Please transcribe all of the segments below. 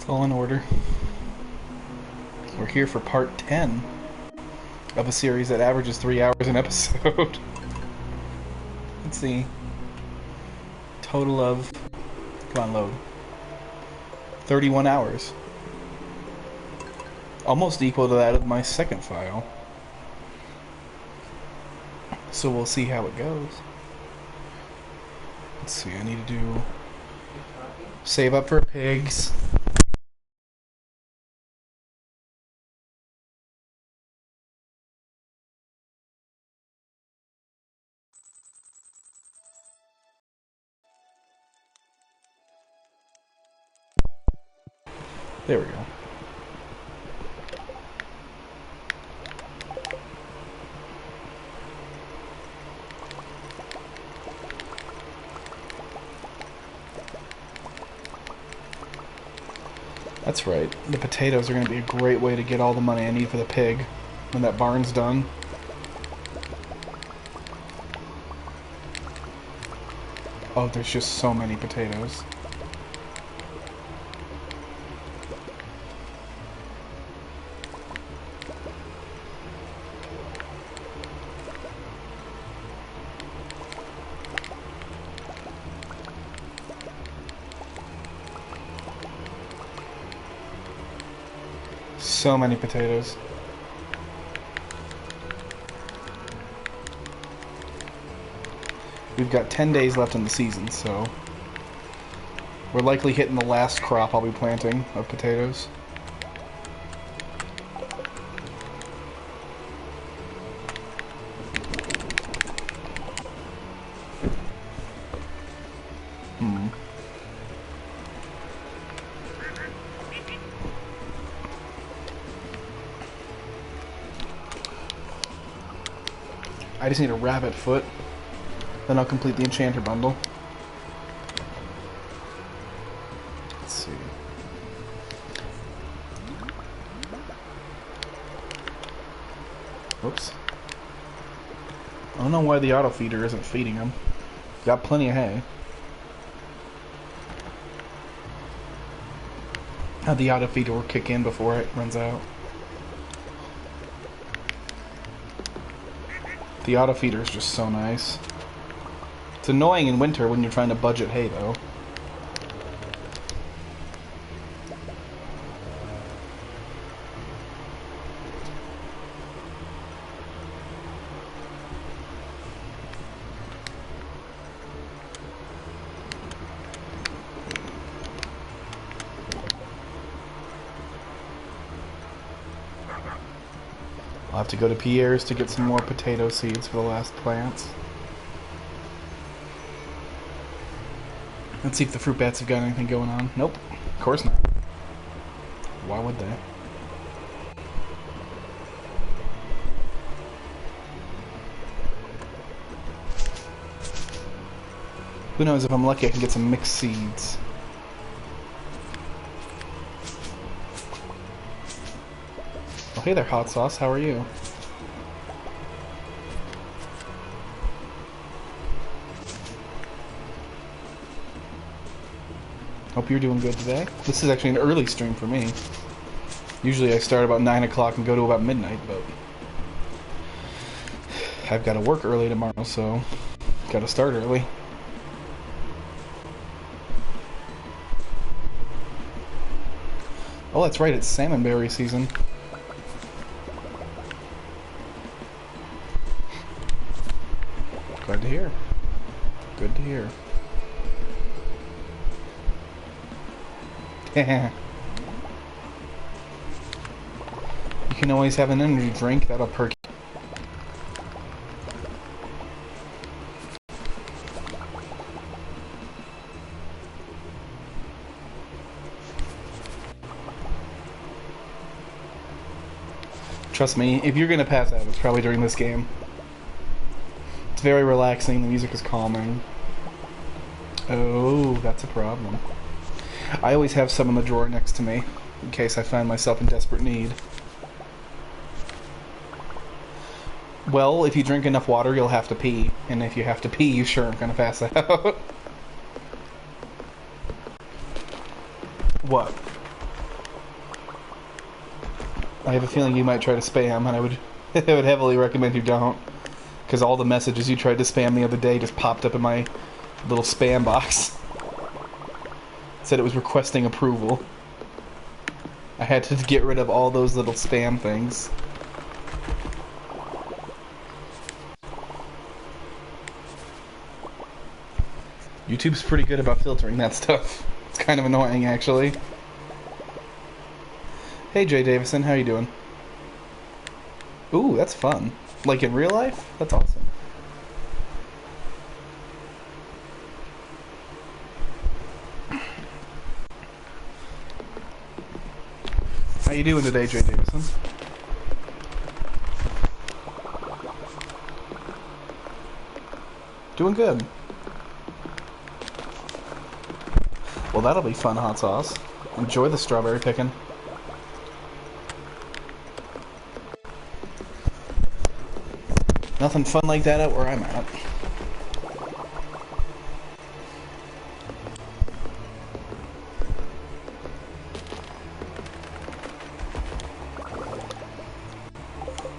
All in order. We're here for part 10 of a series that averages 3 hours an episode. Let's see. Total of... Come on, load. 31 hours. Almost equal to that of my second file. So we'll see how it goes. Let's see, I need to do... Save up for pigs. There we go. That's right. The potatoes are going to be a great way to get all the money I need for the pig when that barn's done. Oh, there's just so many potatoes. So many potatoes. We've got 10 days left in the season, so we're likely hitting the last crop I'll be planting of potatoes. I just need a rabbit foot. Then I'll complete the enchanter bundle. Let's see. Whoops. I don't know why the auto feeder isn't feeding them. Got plenty of hay. How the auto feeder will kick in before it runs out. The auto feeder is just so nice. It's annoying in winter when you're trying to budget hay, though. I'll have to go to Pierre's to get some more potato seeds for the last plants. Let's see if the fruit bats have got anything going on. Nope, of course not. Why would they? Who knows, if I'm lucky I can get some mixed seeds. Oh, hey there, Hot Sauce, how are you? Hope you're doing good today. This is actually an early stream for me. Usually I start about 9 o'clock and go to about midnight, but I've got to work early tomorrow, so got to start early. Oh, that's right, it's salmonberry season. Glad to hear. Good to hear. You can always have an energy drink, that'll perk you. Trust me, if you're gonna pass out, it's probably during this game. It's very relaxing, the music is calming. Oh, that's a problem. I always have some in the drawer next to me, in case I find myself in desperate need. Well, if you drink enough water, you'll have to pee. And if you have to pee, you sure aren't gonna pass out. What? I have a feeling you might try to spam, and I would I would heavily recommend you don't. Because all the messages you tried to spam the other day just popped up in my little spam box. It said it was requesting approval. I had to get rid of all those little spam things. YouTube's pretty good about filtering that stuff. It's kind of annoying, actually. Hey, Jay Davison, how you doing? Ooh, that's fun. Like in real life? That's awesome. How you doing today, Jay Davison? Doing good. Well, that'll be fun, hot sauce. Enjoy the strawberry picking. Nothing fun like that out where I'm at.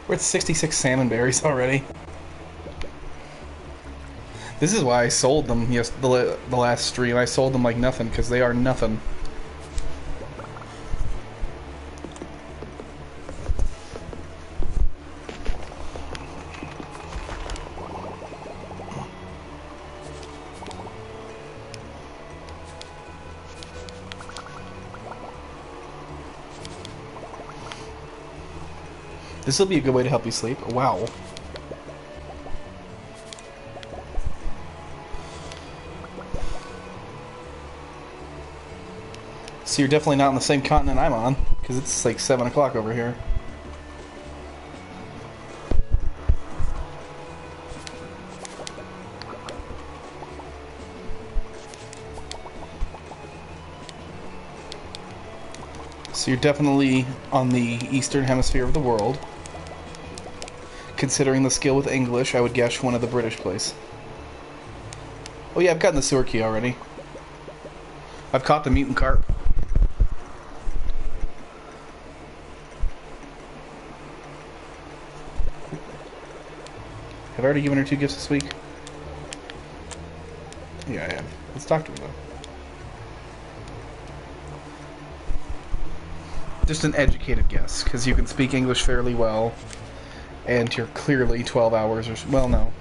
We're at 66 salmon berries already. This is why I sold them the last stream. I sold them like nothing, because they are nothing. This will be a good way to help you sleep. Wow. So you're definitely not on the same continent I'm on, because it's like 7 o'clock over here. So you're definitely on the eastern hemisphere of the world. Considering the skill with English, I would guess one of the British place. Oh yeah, I've gotten the sewer key already. I've caught the mutant carp. Have I already given her 2 gifts this week? Yeah, I have. Let's talk to her though. Just an educated guess, because you can speak English fairly well. And you're clearly 12 hours or... well, no.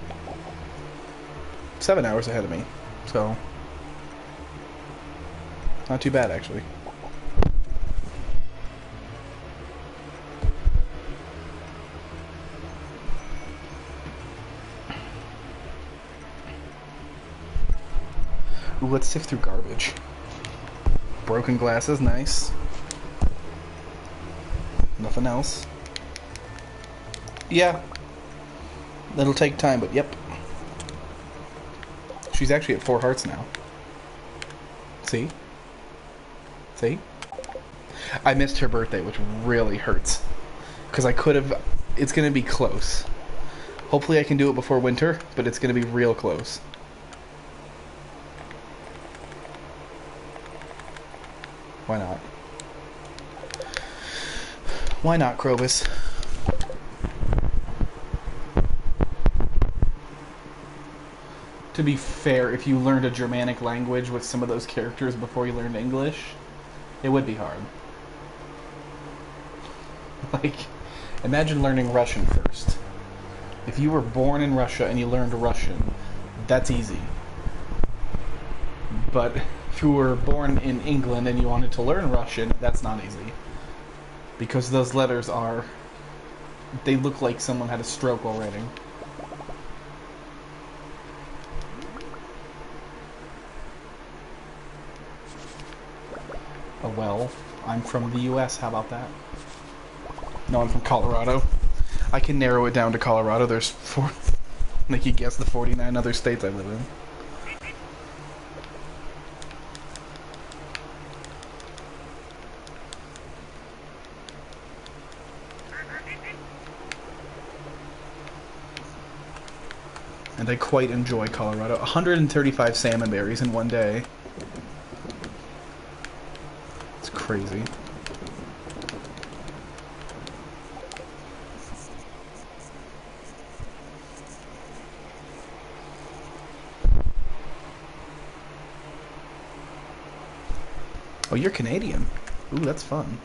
7 hours ahead of me. So... not too bad, actually. Ooh, let's sift through garbage. Broken glasses, nice. Nothing else. Yeah. It'll take time, but yep. She's actually at 4 hearts now. See? See? I missed her birthday, which really hurts. Because I could have... it's going to be close. Hopefully I can do it before winter, but it's going to be real close. Why not? Why not, Krobus? To be fair, if you learned a Germanic language with some of those characters before you learned English, it would be hard. Like, imagine learning Russian first. If you were born in Russia and you learned Russian, that's easy. But if you were born in England and you wanted to learn Russian, that's not easy. Because those letters are... they look like someone had a stroke while writing. Oh well, I'm from the US, how about that? No, I'm from Colorado. I can narrow it down to Colorado. There's make you guess the 49 other states I live in. And I quite enjoy Colorado. 135 salmon berries in one day. It's crazy. Oh, you're Canadian. Ooh, that's fun.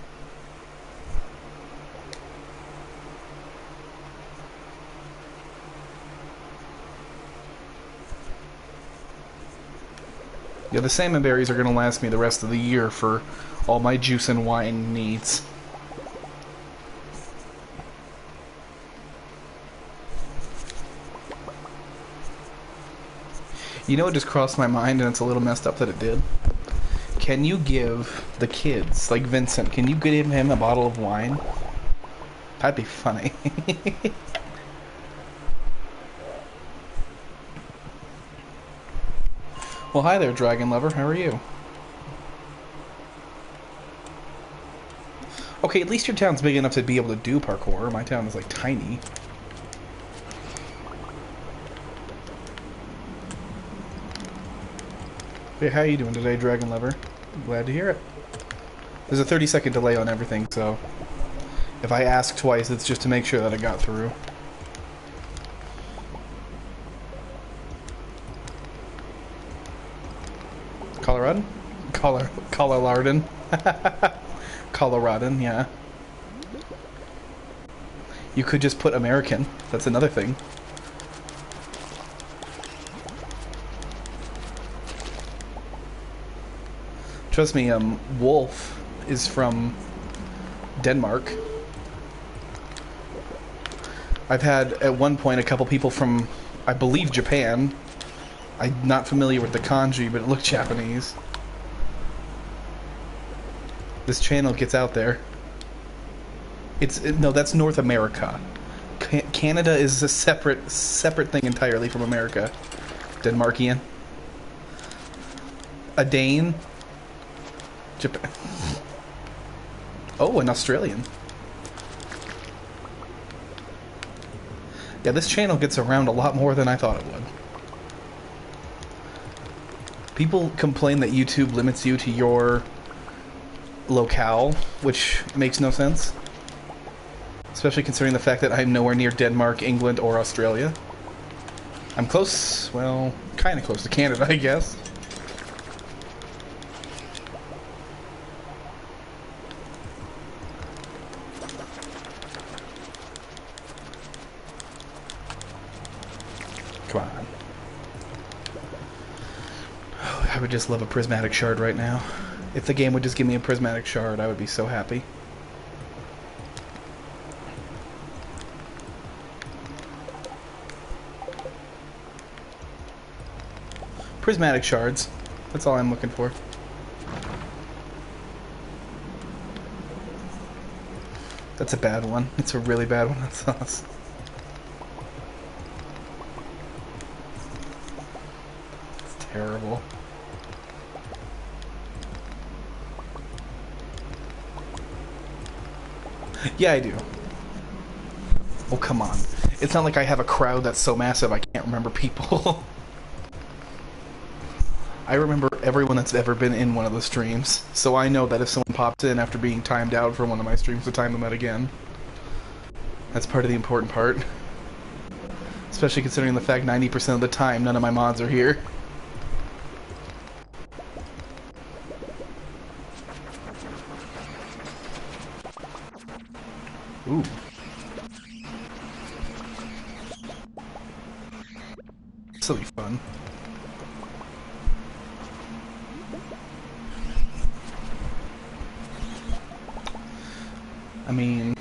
Yeah, the salmon berries are going to last me the rest of the year for all my juice and wine needs. You know what just crossed my mind, and it's a little messed up that it did? Can you give the kids, like Vincent, can you give him a bottle of wine? That'd be funny. Well, hi there, Dragon Lover. How are you? Okay, at least your town's big enough to be able to do parkour. My town is, like, tiny. Hey, how you doing today, Dragon Lover? I'm glad to hear it. There's a 30-second delay on everything, so if I ask twice, it's just to make sure that I got through. Coloradan? Coloradan. Coloradan, yeah. You could just put American. That's another thing. Trust me, Wolf is from Denmark. I've had, at one point, a couple people from, I believe, Japan. I'm not familiar with the kanji, but it looked Japanese. This channel gets out there. No, that's North America. Canada is a separate thing entirely from America. Denmarkian. A Dane. Japan. Oh, an Australian. Yeah, this channel gets around a lot more than I thought it would. People complain that YouTube limits you to your locale, which makes no sense. Especially considering the fact that I'm nowhere near Denmark, England, or Australia. I'm close, well, kind of close to Canada, I guess. Come on. Oh, I would just love a prismatic shard right now. If the game would just give me a prismatic shard, I would be so happy. Prismatic shards. That's all I'm looking for. That's a bad one. It's a really bad one. That's us. It's terrible. Yeah, I do. Oh, come on. It's not like I have a crowd that's so massive I can't remember people. I remember everyone that's ever been in one of the streams, so I know that if someone pops in after being timed out for one of my streams to time them out again. That's part of the important part. Especially considering the fact 90% of the time none of my mods are here. Ooh. This'll be fun. I mean,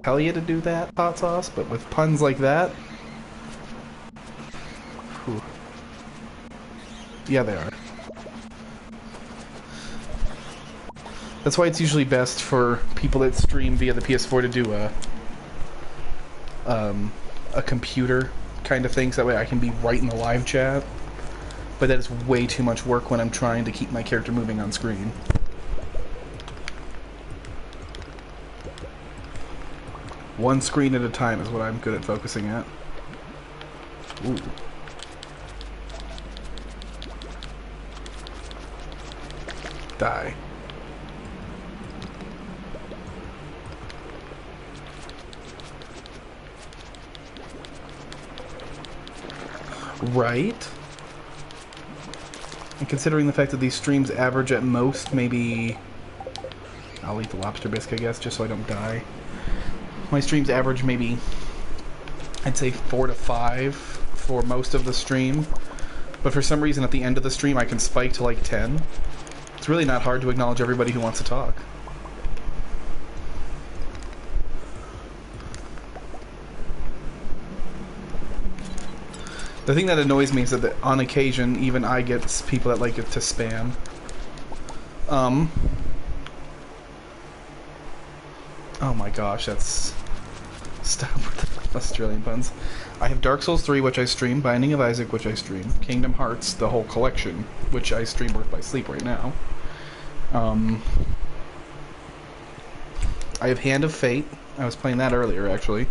tell you to do that, hot sauce, but with puns like that... Whew. Yeah, they are. That's why it's usually best for people that stream via the PS4 to do a computer kind of thing, so that way I can be right in the live chat. But that is way too much work when I'm trying to keep my character moving on screen. One screen at a time is what I'm good at focusing at. Ooh. Die. Right? And considering the fact that these streams average at most maybe... I'll eat the lobster bisque, I guess, just so I don't die. My streams average maybe, I'd say 4 to 5 for most of the stream. But for some reason at the end of the stream I can spike to like 10. It's really not hard to acknowledge everybody who wants to talk. The thing that annoys me is that on occasion, even I get people that like it to spam. Oh my gosh, that's... Stop with the Australian puns. I have Dark Souls 3, which I stream, Binding of Isaac, which I stream, Kingdom Hearts, the whole collection, which I stream Birth by Sleep right now. I have Hand of Fate. I was playing that earlier, actually.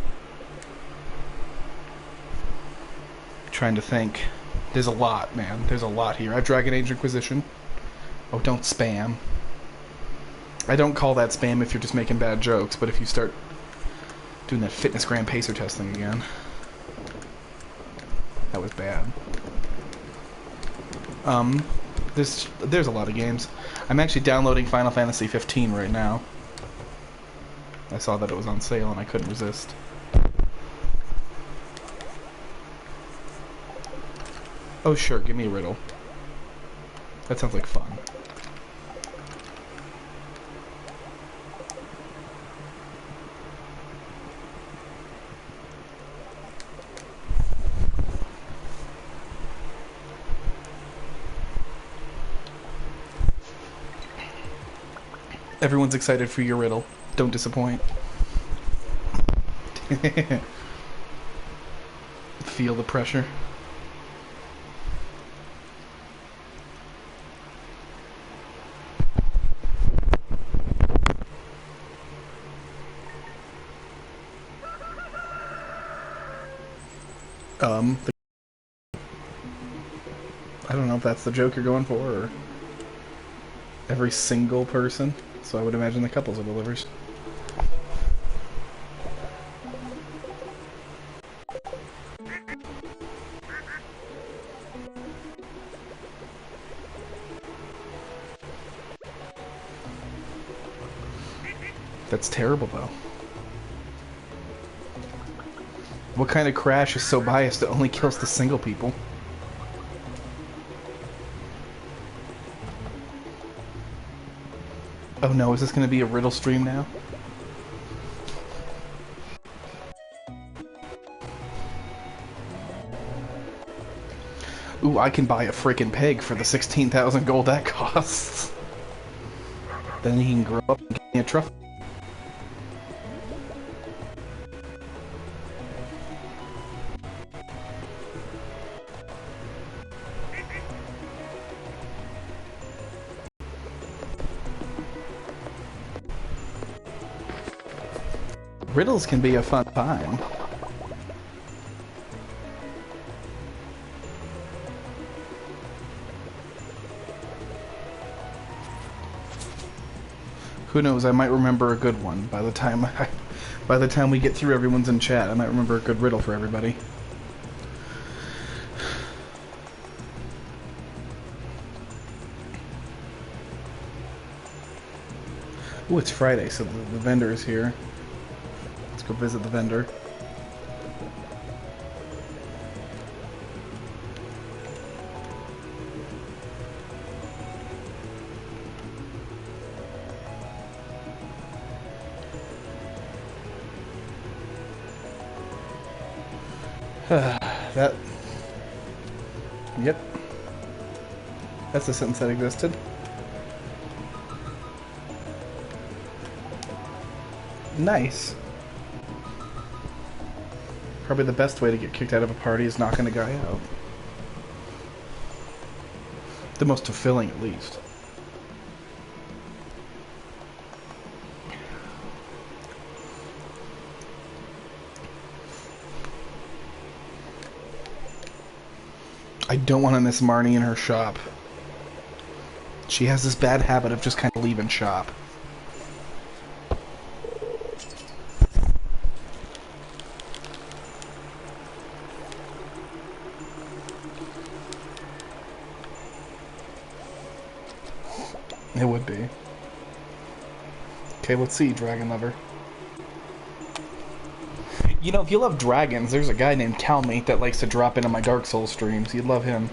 Trying to think. There's a lot, man. There's a lot here. I have Dragon Age Inquisition. Oh, don't spam. I don't call that spam if you're just making bad jokes, but if you start doing that fitness gram pacer testing again. That was bad. There's a lot of games. I'm actually downloading Final Fantasy 15 right now. I saw that it was on sale and I couldn't resist. Oh sure, give me a riddle. That sounds like fun. Everyone's excited for your riddle. Don't disappoint. Feel the pressure. I don't know if that's the joke you're going for, or every single person. So I would imagine the couples it delivers. That's terrible, though. What kind of crash is so biased it only kills the single people? Oh no, is this going to be a riddle stream now? Ooh, I can buy a freaking pig for the 16,000 gold that costs. Then he can grow up and get me a truffle. Riddles can be a fun time. Who knows, I might remember a good one by the time we get through everyone's in chat. I might remember a good riddle for everybody. Ooh, it's Friday, so the vendor is here. Let's go visit the vendor. That... Yep. That's a sentence that existed. Nice. Probably the best way to get kicked out of a party is knocking a guy out. The most fulfilling, at least. I don't want to miss Marnie in her shop. She has this bad habit of just kind of leaving shop. It would be. Okay, let's see, Dragon Lover. You know, if you love dragons, there's a guy named Calmate that likes to drop into my Dark Souls streams. You'd love him.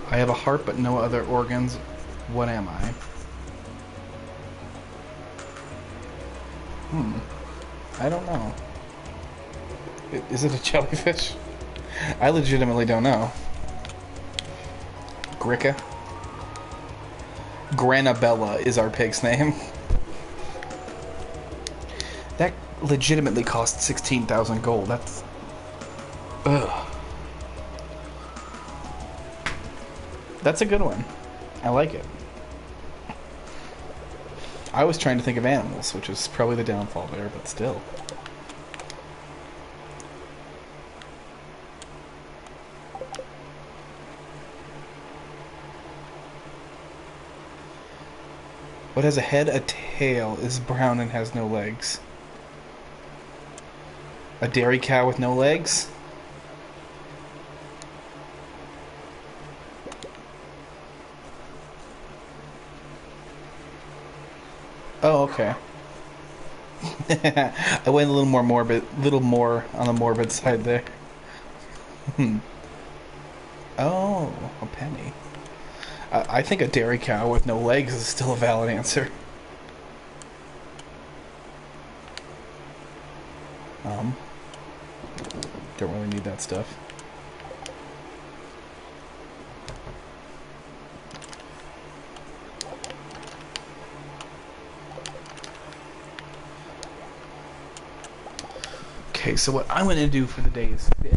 I have a heart but no other organs. What am I? I don't know. Is it a jellyfish? I legitimately don't know. Gricka? Granabella is our pig's name. That legitimately cost 16,000 gold. That's... Ugh. That's a good one. I like it. I was trying to think of animals, which is probably the downfall there, but still. What has a head, a tail, is brown and has no legs? A dairy cow with no legs? Oh, okay. I went a little more on the morbid side there. Oh, a penny. I think a dairy cow with no legs is still a valid answer. Don't really need that stuff. Okay, so what I'm going to do for the day is fish.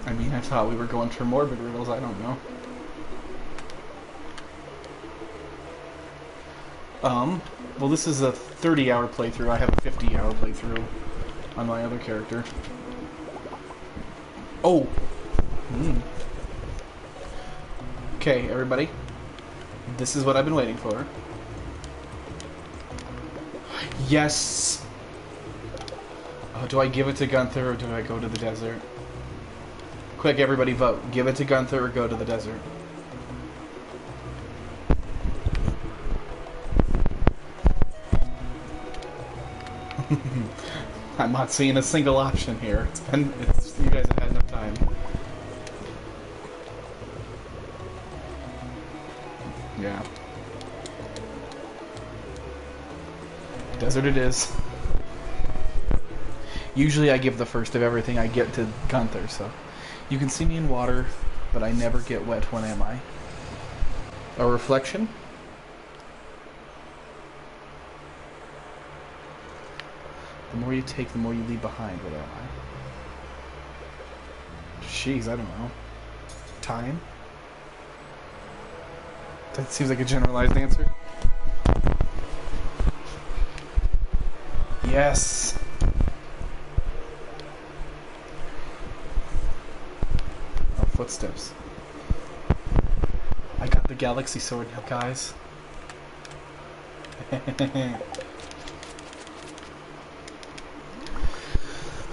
I mean, I thought we were going for morbid riddles, I don't know. Well, this is a 30-hour playthrough. I have a 50-hour playthrough on my other character. Oh! Okay, everybody. This is what I've been waiting for. Yes! Oh, do I give it to Gunther or do I go to the desert? Quick, everybody vote. Give it to Gunther or go to the desert. I'm not seeing a single option here. You guys have had enough time. Yeah. Desert it is. Usually I give the first of everything I get to Gunther, so... You can see me in water, but I never get wet. When am I? A reflection? The more you take, the more you leave behind. What am I? Jeez, I don't know. Time? That seems like a generalized answer. Yes! Oh, footsteps. I got the galaxy sword now, guys.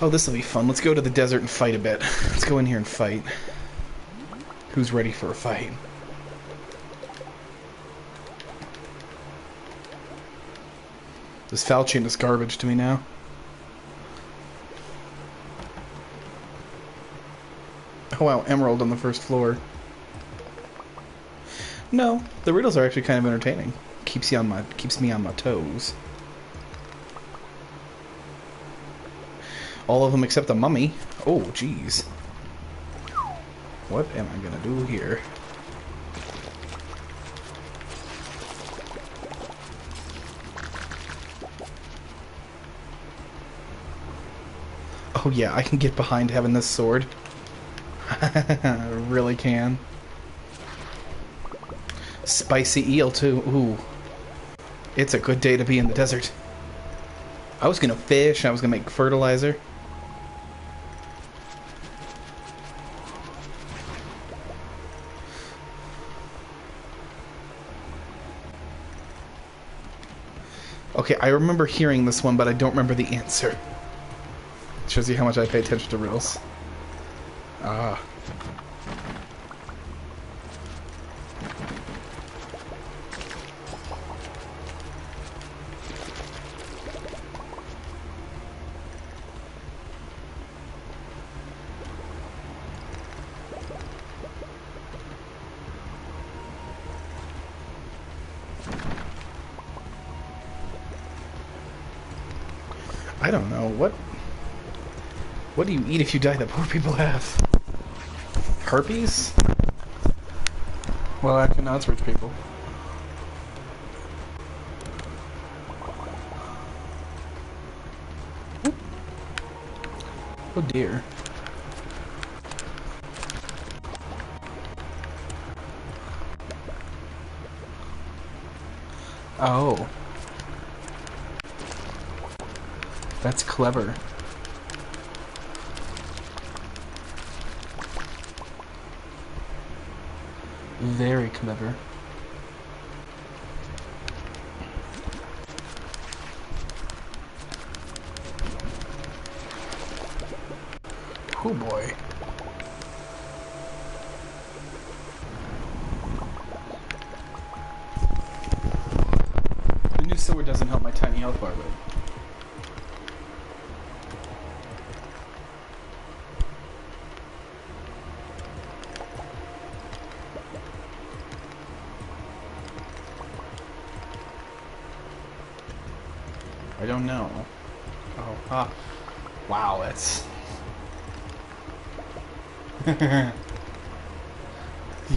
Oh, this will be fun. Let's go to the desert and fight a bit. Let's go in here and fight. Who's ready for a fight? This Falchion is garbage to me now. Oh wow, emerald on the first floor. No, the riddles are actually kind of entertaining. Keeps me on my toes. All of them except the mummy. Oh, jeez. What am I gonna do here? Oh yeah, I can get behind having this sword. I really can. Spicy eel too. Ooh. It's a good day to be in the desert. I was gonna fish, I was gonna make fertilizer. Okay, I remember hearing this one, but I don't remember the answer. Shows you how much I pay attention to riddles. Ah. I don't know. What do you eat if you die that poor people have? Herpes? Well, actually, no, it's rich people. Oh dear. Oh. That's clever. Very clever. Oh boy. The new sword doesn't help my tiny health bar, but... I don't know. Oh, ah. Wow, that's...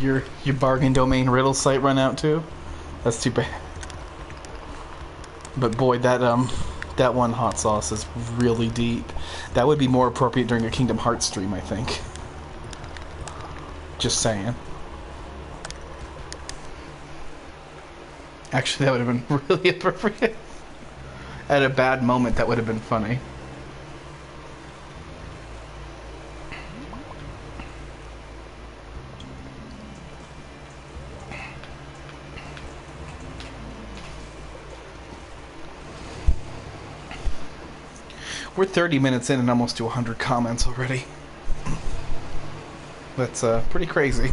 your bargain domain riddle site run out too? That's too bad. But boy, that one hot sauce is really deep. That would be more appropriate during a Kingdom Hearts stream, I think. Just saying. Actually, that would have been really appropriate. At a bad moment, that would have been funny. We're 30 minutes in and almost to 100 comments already. That's pretty crazy.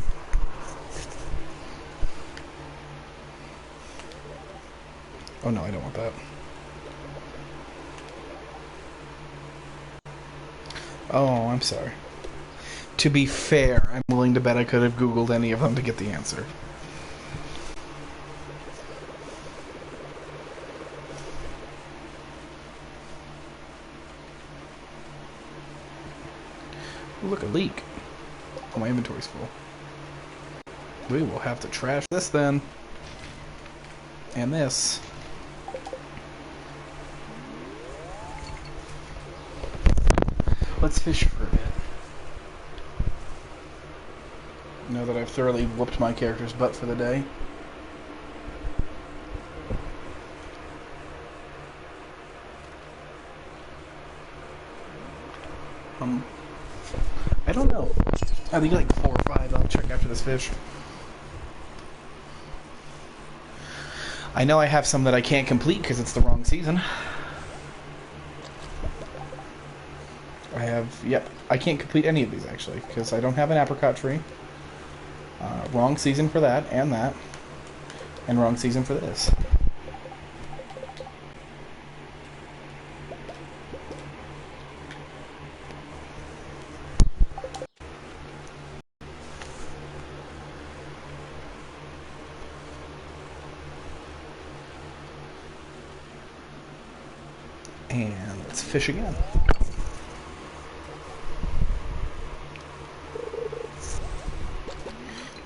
Oh no, I don't want that. Oh, I'm sorry. To be fair, I'm willing to bet I could have Googled any of them to get the answer. Ooh, look, a leak. Oh, my inventory's full. We will have to trash this then. And this. Let's fish for a bit. Now that I've thoroughly whooped my character's butt for the day. I don't know. I think like 4 or 5. I'll check after this fish. I know I have some that I can't complete because it's the wrong season. I have, yep, I can't complete any of these actually because I don't have an apricot tree. Wrong season for that, and wrong season for this. And let's fish again.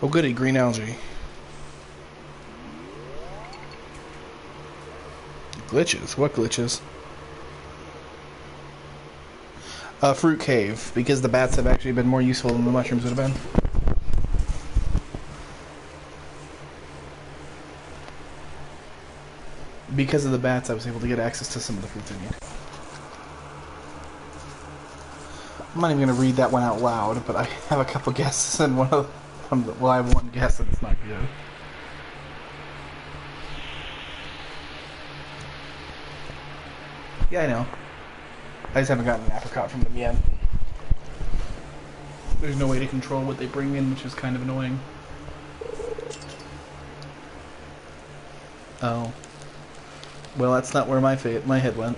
Oh goody, green algae. Glitches? What glitches? Fruit cave, because the bats have actually been more useful than the mushrooms would have been. Because of the bats, I was able to get access to some of the fruits I need. I'm not even going to read that one out loud, but I have a couple guesses, and one of them, well, I have one guess, and it's not good. Yeah, I know. I just haven't gotten an apricot from them yet. There's no way to control what they bring in, which is kind of annoying. Oh. Well, that's not where my head went.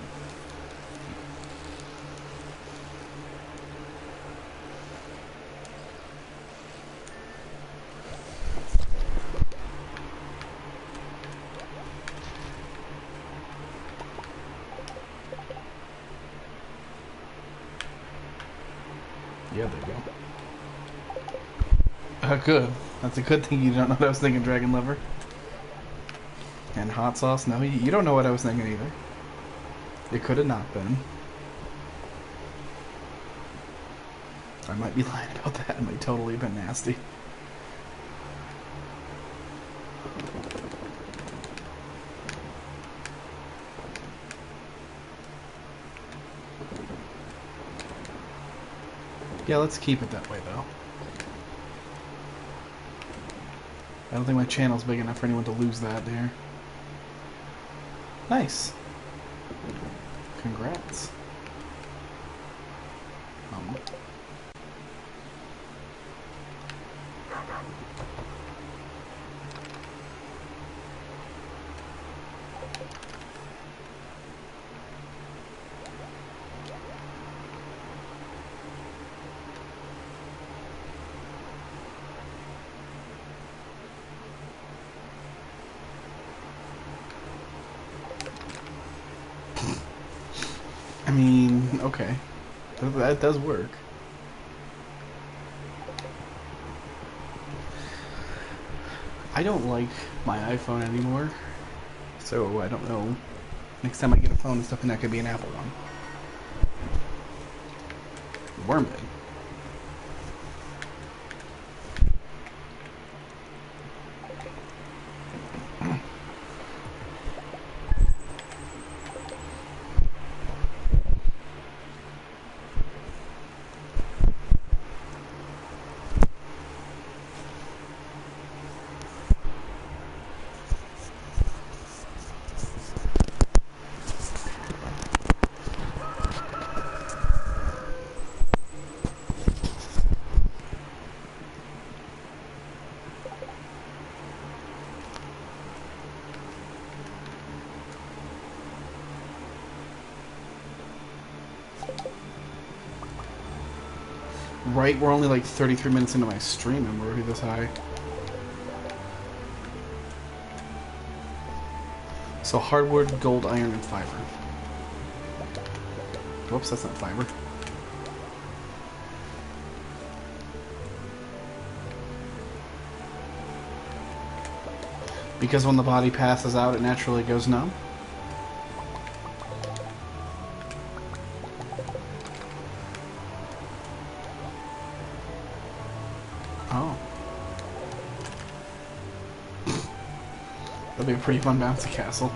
Yeah, there you go. Good. That's a good thing you don't know what I was thinking, Dragon Lover. And hot sauce? No, you don't know what I was thinking either. It could have not been. I might be lying about that. It might totally have been nasty. Yeah, let's keep it that way, though. I don't think my channel's big enough for anyone to lose that there. Nice. Congrats. I mean, okay. That does work. I don't like my iPhone anymore, so I don't know. Next time I get a phone, it's something that could be an Apple one. Wormhead. Right, we're only like 33 minutes into my stream and we're already this high. So hardwood, gold, iron, and fiber. Whoops, that's not fiber. Because when the body passes out, it naturally goes numb. Oh. That'd be a pretty fun bouncy castle.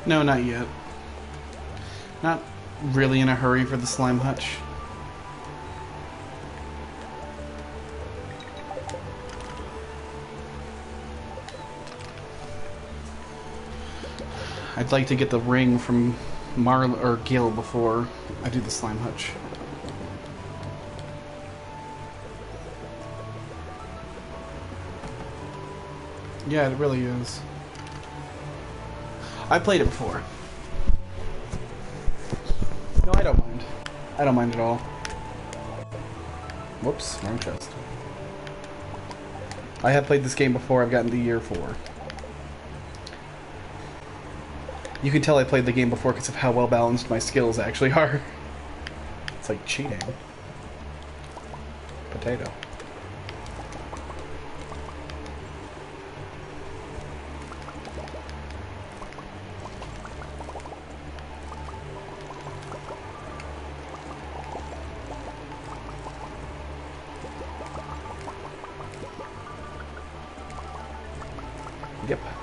No, not yet. Not really in a hurry for the slime hutch. I'd like to get the ring from Gil before I do the slime hutch. Yeah, it really is. I played it before. No, I don't mind. I don't mind at all. Whoops, wrong chest. I have played this game before. I've gotten to year 4. You can tell I played the game before because of how well balanced my skills actually are. It's like cheating. Potato.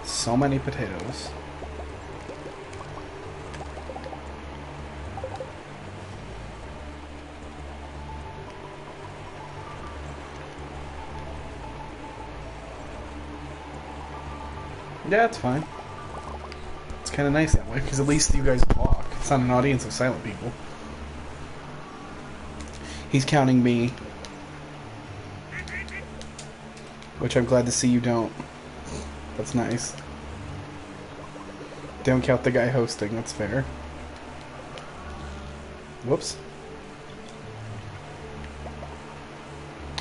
So many potatoes. Yeah, it's fine. It's kind of nice that way, because at least you guys talk. It's not an audience of silent people. He's counting me. Which I'm glad to see you don't. That's nice. Don't count the guy hosting, that's fair. Whoops.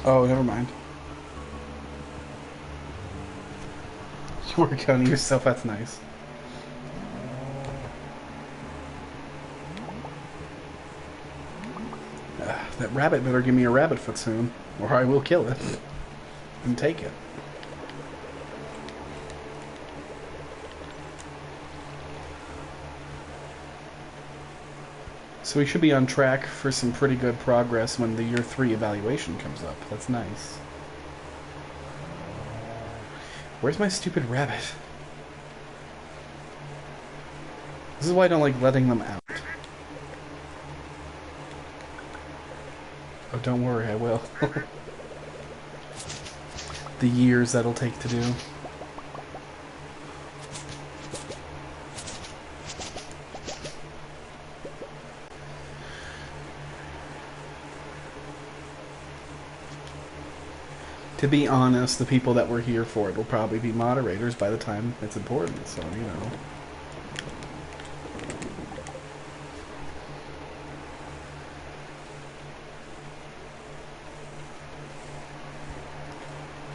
Oh, never mind. You were counting yourself, that's nice. That rabbit better give me a rabbit foot soon, or I will kill it and take it. So we should be on track for some pretty good progress when the year 3 evaluation comes up. That's nice. Where's my stupid rabbit? This is why I don't like letting them out. Oh, don't worry, I will. The years that'll take to do. To be honest, the people that were here for it will probably be moderators by the time it's important, so, you know.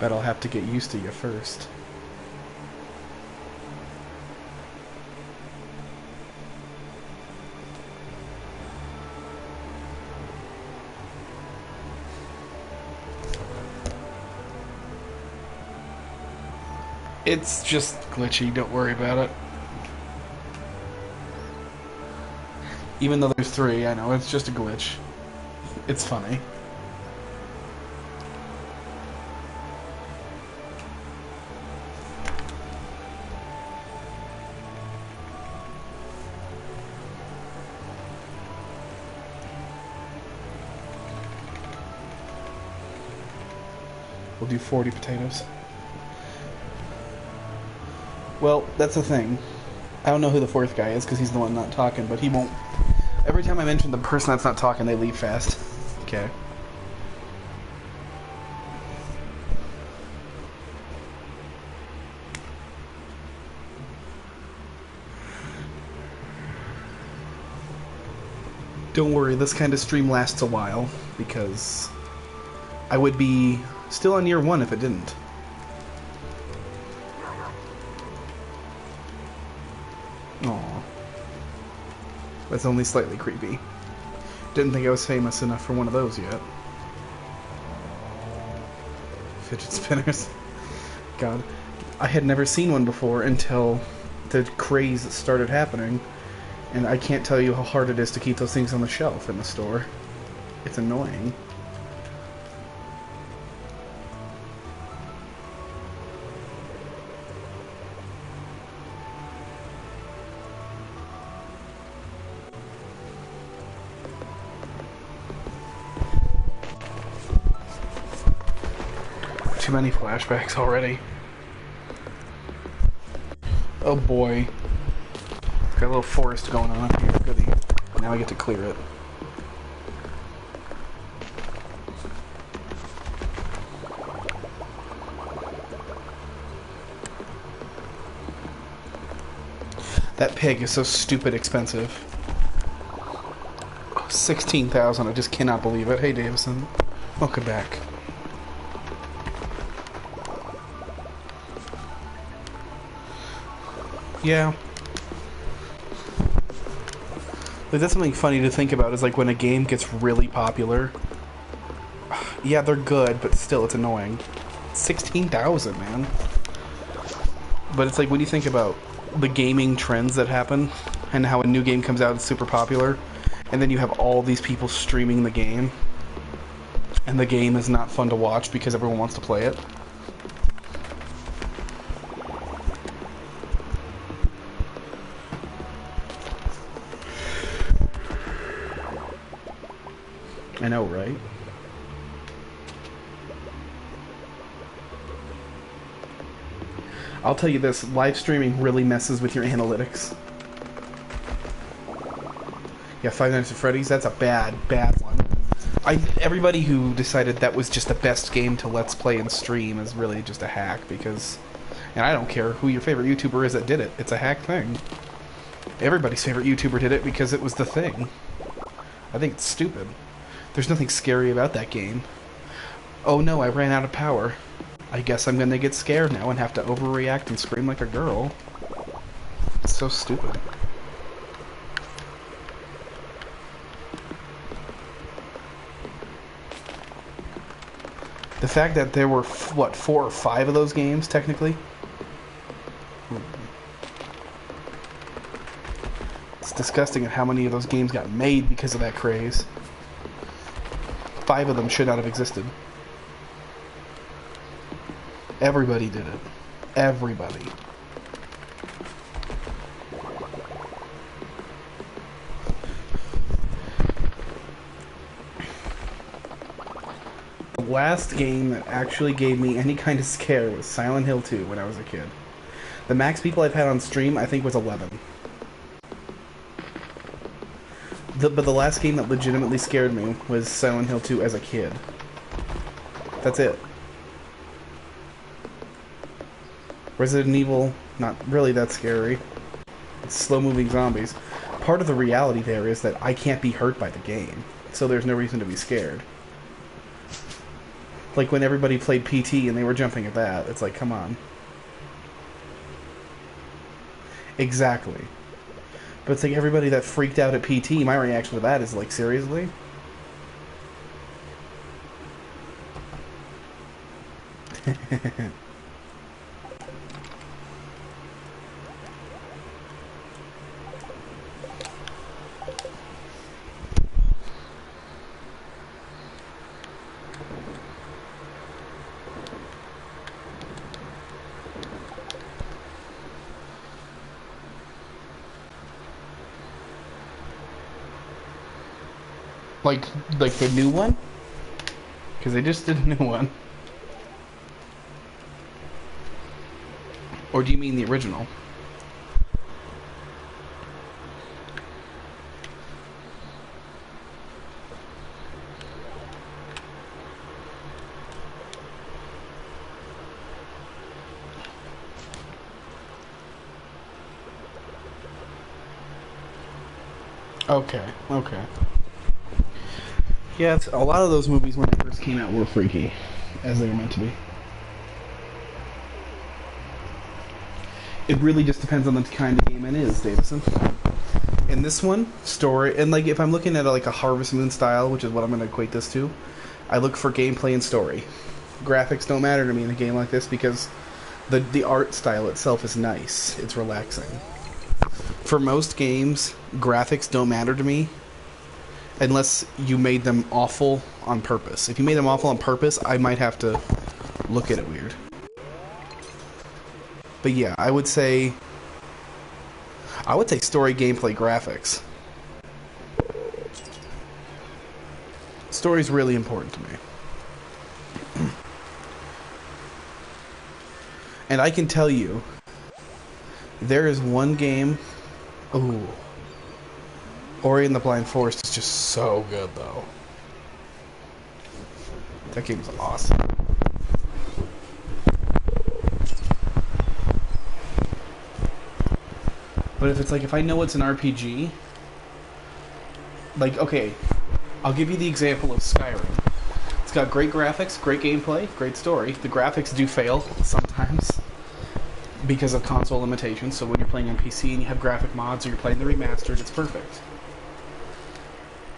Bet I'll have to get used to you first. It's just glitchy, don't worry about it. Even though there's 3, I know, it's just a glitch. It's funny. We'll do 40 potatoes. Well, that's the thing. I don't know who the 4th guy is because he's the one not talking, but he won't. Every time I mention the person that's not talking, they leave fast. Okay. Don't worry, this kind of stream lasts a while because I would be still on year 1 if it didn't. Aww. That's only slightly creepy. Didn't think I was famous enough for one of those yet. Fidget spinners. God. I had never seen one before until the craze started happening. And I can't tell you how hard it is to keep those things on the shelf in the store. It's annoying. Too many flashbacks already. Oh boy. Got a little forest going on here. Goody. Now I get to clear it. That pig is so stupid expensive. 16,000, I just cannot believe it. Hey Davison, welcome back. Yeah. Like, that's something funny to think about, is like when a game gets really popular. Yeah, they're good, but still it's annoying. 16,000, man. But it's like when you think about the gaming trends that happen and how a new game comes out, it's super popular, and then you have all these people streaming the game, and the game is not fun to watch because everyone wants to play it. I know, right? I'll tell you this, live streaming really messes with your analytics. Yeah, Five Nights at Freddy's, that's a bad, bad one. Everybody who decided that was just the best game to Let's Play and stream is really just a hack, because... And I don't care who your favorite YouTuber is that did it. It's a hack thing. Everybody's favorite YouTuber did it because it was the thing. I think it's stupid. There's nothing scary about that game. Oh no, I ran out of power. I guess I'm gonna get scared now and have to overreact and scream like a girl. It's so stupid. The fact that there were, what, 4 or 5 of those games, technically? It's disgusting at how many of those games got made because of that craze. 5 of them should not have existed. Everybody did it. Everybody. The last game that actually gave me any kind of scare was Silent Hill 2 when I was a kid. The max people I've had on stream, I think, was 11. But the last game that legitimately scared me was Silent Hill 2 as a kid. That's it. Resident Evil, not really that scary. It's slow-moving zombies. Part of the reality there is that I can't be hurt by the game, so there's no reason to be scared. Like when everybody played PT and they were jumping at that, it's like, come on. Exactly. But it's like everybody that freaked out at PT, my reaction to that is like, seriously? Like the new one? Because they just did a new one. Or do you mean the original? Okay, okay. Yeah, a lot of those movies when they first came out were freaky, as they were meant to be. It really just depends on the kind of game it is, Davison. In this one, story, and like if I'm looking at like a Harvest Moon style, which is what I'm going to equate this to, I look for gameplay and story. Graphics don't matter to me in a game like this because the art style itself is nice. It's relaxing. For most games, graphics don't matter to me unless you made them awful on purpose. If you made them awful on purpose, I might have to look at it weird. But yeah, I would say story, gameplay, graphics. Story's really important to me. And I can tell you, there is one game... Ooh. Ori and the Blind Forest is just so good, though. That game's awesome. But if I know it's an RPG, like, okay, I'll give you the example of Skyrim. It's got great graphics, great gameplay, great story. The graphics do fail sometimes because of console limitations, so when you're playing on PC and you have graphic mods or you're playing the remastered, it's perfect.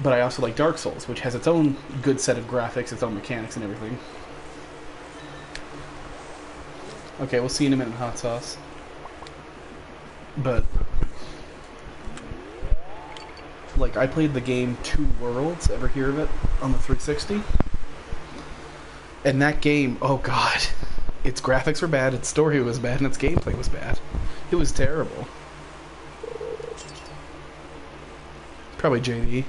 But I also like Dark Souls, which has its own good set of graphics, its own mechanics and everything. Okay, we'll see in a minute, Hot Sauce. But, like, I played the game Two Worlds, ever hear of it, on the 360? And that game, oh god, its graphics were bad, its story was bad, and its gameplay was bad. It was terrible. Probably JD.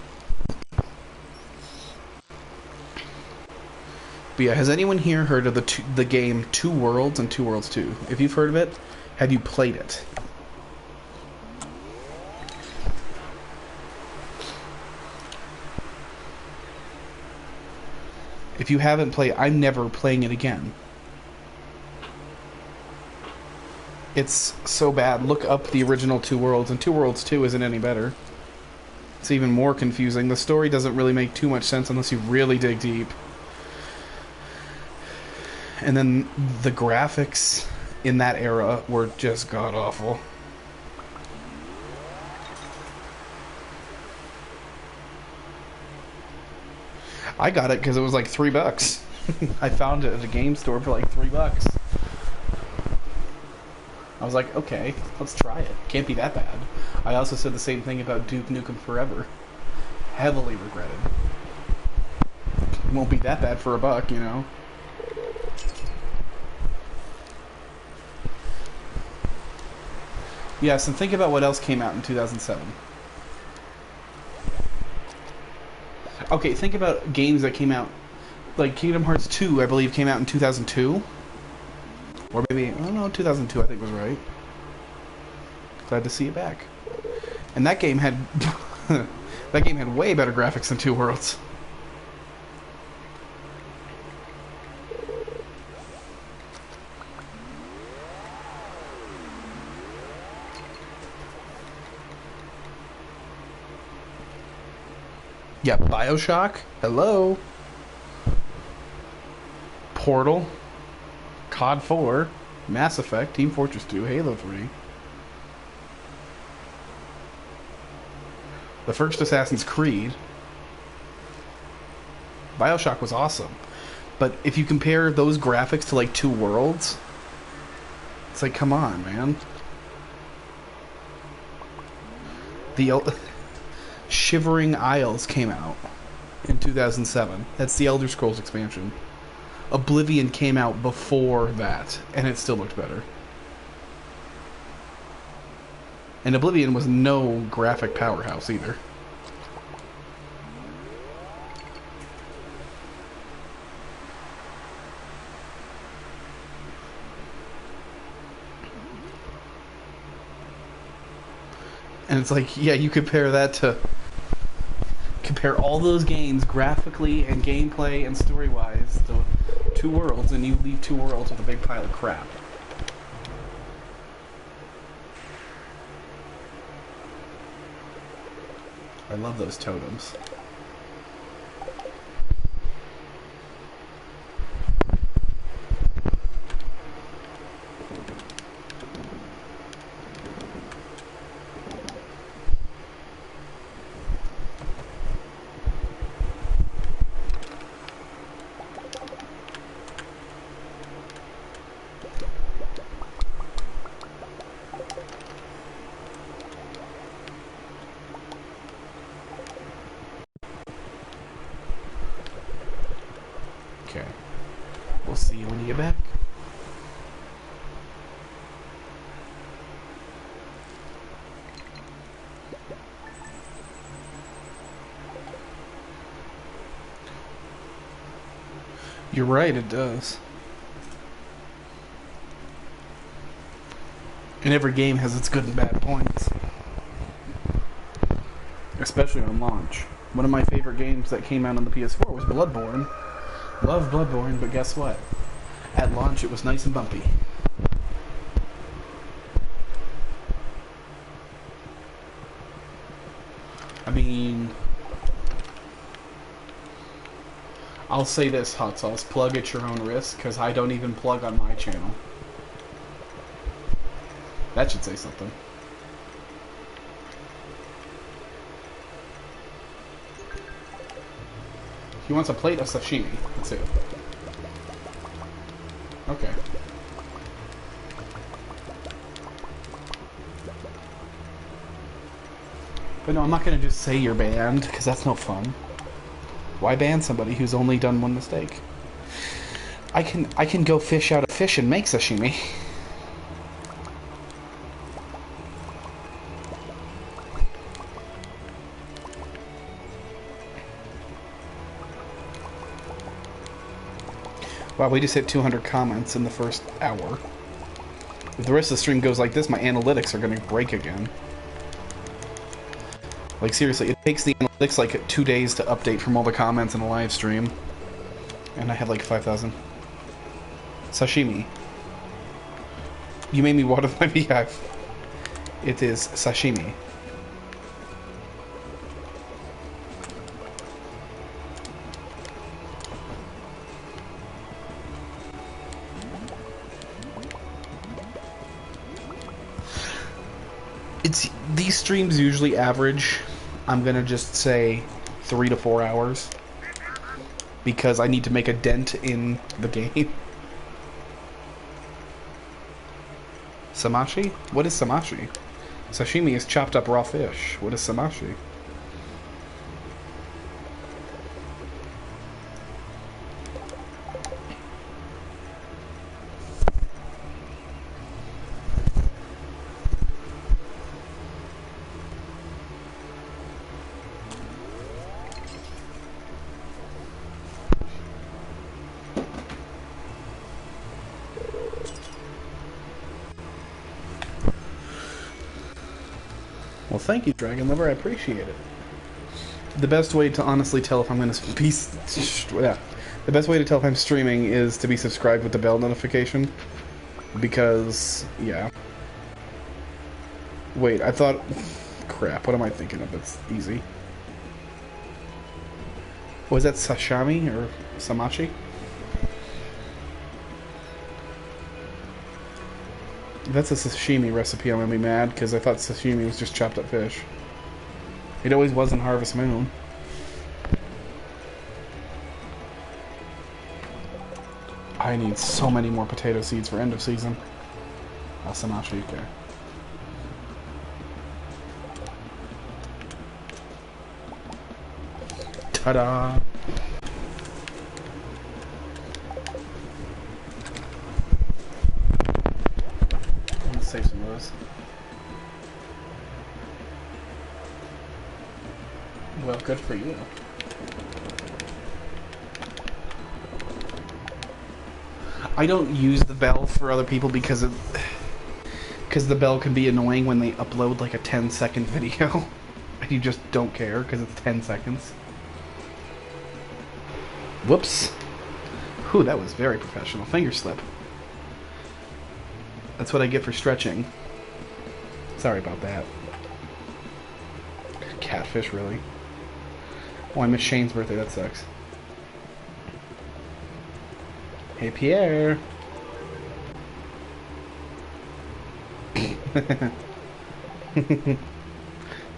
But yeah, has anyone here heard of the game Two Worlds and Two Worlds 2? If you've heard of it, have you played it? If you haven't played, I'm never playing it again. It's so bad. Look up the original Two Worlds, and Two Worlds 2 isn't any better. It's even more confusing. The story doesn't really make too much sense unless you really dig deep. And then the graphics in that era were just god-awful. I got it because it was like $3. I found it at a game store for like $3. I was like, okay, let's try it. Can't be that bad. I also said the same thing about Duke Nukem Forever. Heavily regretted. Won't be that bad for $1, you know? Yes, and think about what else came out in 2007. Okay, think about games that came out, like Kingdom Hearts 2, I believe, came out in 2002. Or maybe, I don't know, 2002 I think was right. Glad to see it back. And that game had that game had way better graphics than Two Worlds. Yeah, BioShock. Hello. Portal. COD 4. Mass Effect. Team Fortress 2. Halo 3. The first Assassin's Creed. BioShock was awesome. But if you compare those graphics to like Two Worlds, it's like, come on, man. The Shivering Isles came out in 2007. That's the Elder Scrolls expansion. Oblivion came out before that, and it still looked better. And Oblivion was no graphic powerhouse either. And it's like, yeah, you compare that to... Compare all those games graphically and gameplay and story-wise to Two Worlds, and you leave Two Worlds with a big pile of crap. I love those totems. Okay. We'll see you when you get back. You're right, it does. And every game has its good and bad points. Especially on launch. One of my favorite games that came out on the PS4 was Bloodborne. Love Bloodborne, but guess what? At launch, it was nice and bumpy. I mean... I'll say this, Hot Sauce. Plug at your own risk, because I don't even plug on my channel. That should say something. He wants a plate of sashimi. Let's see. Okay. But no, I'm not gonna just say you're banned, because that's no fun. Why ban somebody who's only done one mistake? I can go fish out a fish and make sashimi. Wow, we just hit 200 comments in the first hour. If the rest of the stream goes like this, my analytics are going to break again. Like, seriously, it takes the analytics like 2 days to update from all the comments in a live stream. And I have like 5,000. Sashimi. You made me water my beehive. It is sashimi. These streams usually average, I'm gonna just say 3 to 4 hours, because I need to make a dent in the game. Samashi? What is samashi? Sashimi is chopped up raw fish. What is samashi? Well, thank you, Dragon Lover. I appreciate it. The best way to honestly tell if I'm going to be... Yeah. The best way to tell if I'm streaming is to be subscribed with the bell notification. Because, yeah. Wait, I thought... Crap, what am I thinking of? That's easy. Was that sashimi or samashi? If that's a sashimi recipe, I'm gonna be mad, because I thought sashimi was just chopped up fish. It always was in Harvest Moon. I need so many more potato seeds for end of season. Samashi, okay. Ta-da! Save some of those. Well, good for you. I don't use the bell for other people because the bell can be annoying when they upload like a 10-second video. And you just don't care because it's 10 seconds. Whoops. Whew, that was very professional. Finger slip. That's what I get for stretching. Sorry about that. Catfish, really? Oh, I missed Shane's birthday. That sucks. Hey, Pierre.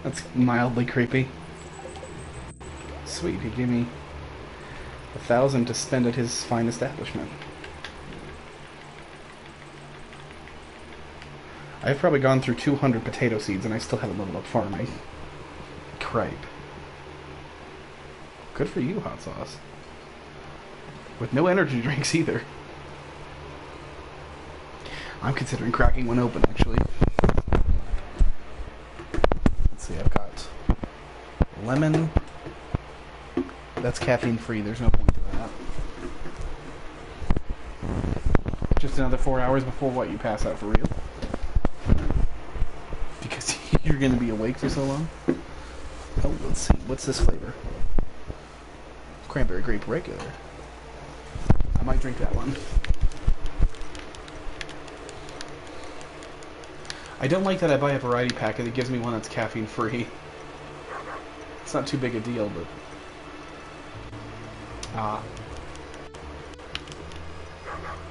That's mildly creepy. Sweet, he gave me 1,000 to spend at his fine establishment. I've probably gone through 200 potato seeds and I still haven't leveled up farming. Cripe. Good for you, hot sauce. With no energy drinks either. I'm considering cracking one open, actually. Let's see, I've got lemon. That's caffeine free, there's no point to that. Just another 4 hours before what, you pass out for real? Because you're going to be awake for so long? Oh, let's see. What's this flavor? Cranberry grape regular. I might drink that one. I don't like that I buy a variety pack and it gives me one that's caffeine free. It's not too big a deal, but...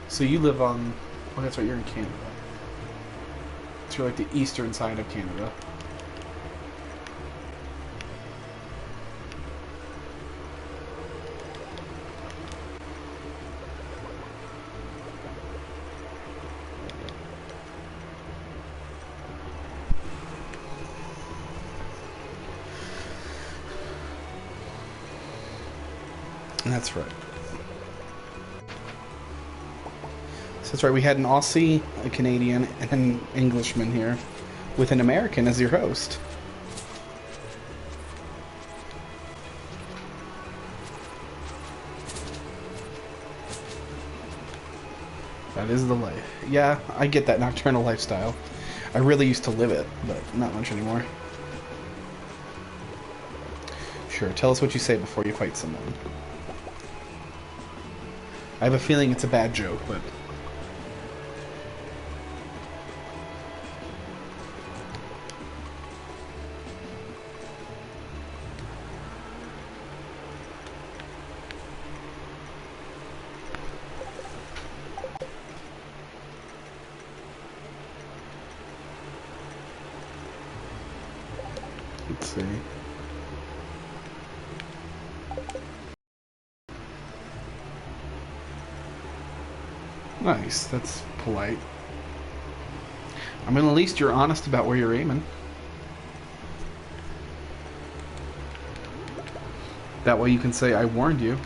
So you live on... Oh, that's right, you're in Canada. So you're like the eastern side of Canada. That's right. So that's right, we had an Aussie, a Canadian, and an Englishman here, with an American as your host. That is the life. Yeah, I get that nocturnal lifestyle. I really used to live it, but not much anymore. Sure, tell us what you say before you fight someone. I have a feeling it's a bad joke, but... Let's see. Nice, that's polite. I mean, at least you're honest about where you're aiming. That way you can say, I warned you.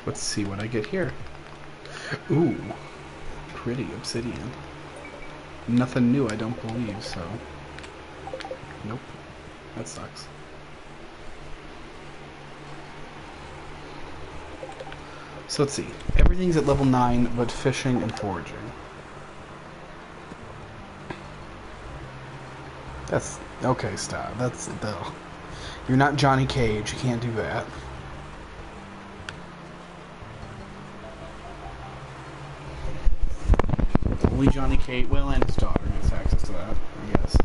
Let's see what I get here. Ooh, pretty obsidian. Nothing new, I don't believe, so... Nope. That sucks. So let's see. Everything's at level 9, but fishing and foraging. That's... Okay, stop. That's... No. You're not Johnny Cage. You can't do that. Only Johnny Cage... Well, and his daughter gets access to that, I guess.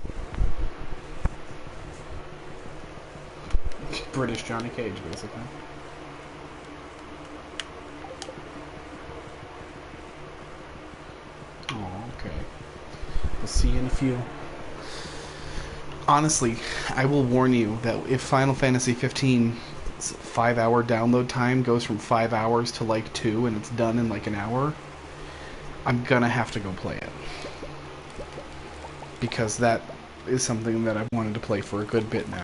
British Johnny Cage, basically. Oh, okay. We'll see in a few. Honestly, I will warn you that if Final Fantasy 15's 5-hour download time goes from 5 hours to like 2 and it's done in like an hour, I'm gonna have to go play it. Because that is something that I've wanted to play for a good bit now.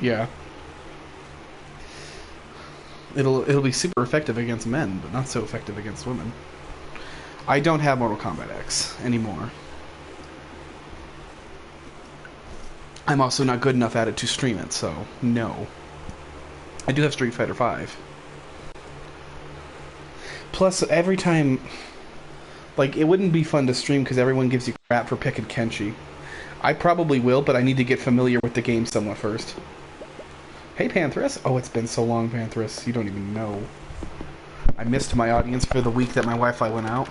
Yeah. It'll be super effective against men, but not so effective against women. I don't have Mortal Kombat X anymore. I'm also not good enough at it to stream it, so no. I do have Street Fighter V. Plus, every time... Like, it wouldn't be fun to stream because everyone gives you crap for picking Kenshi. I probably will, but I need to get familiar with the game somewhat first. Hey, Panthers. Oh, it's been so long, Panthers. You don't even know. I missed my audience for the week that my Wi-Fi went out.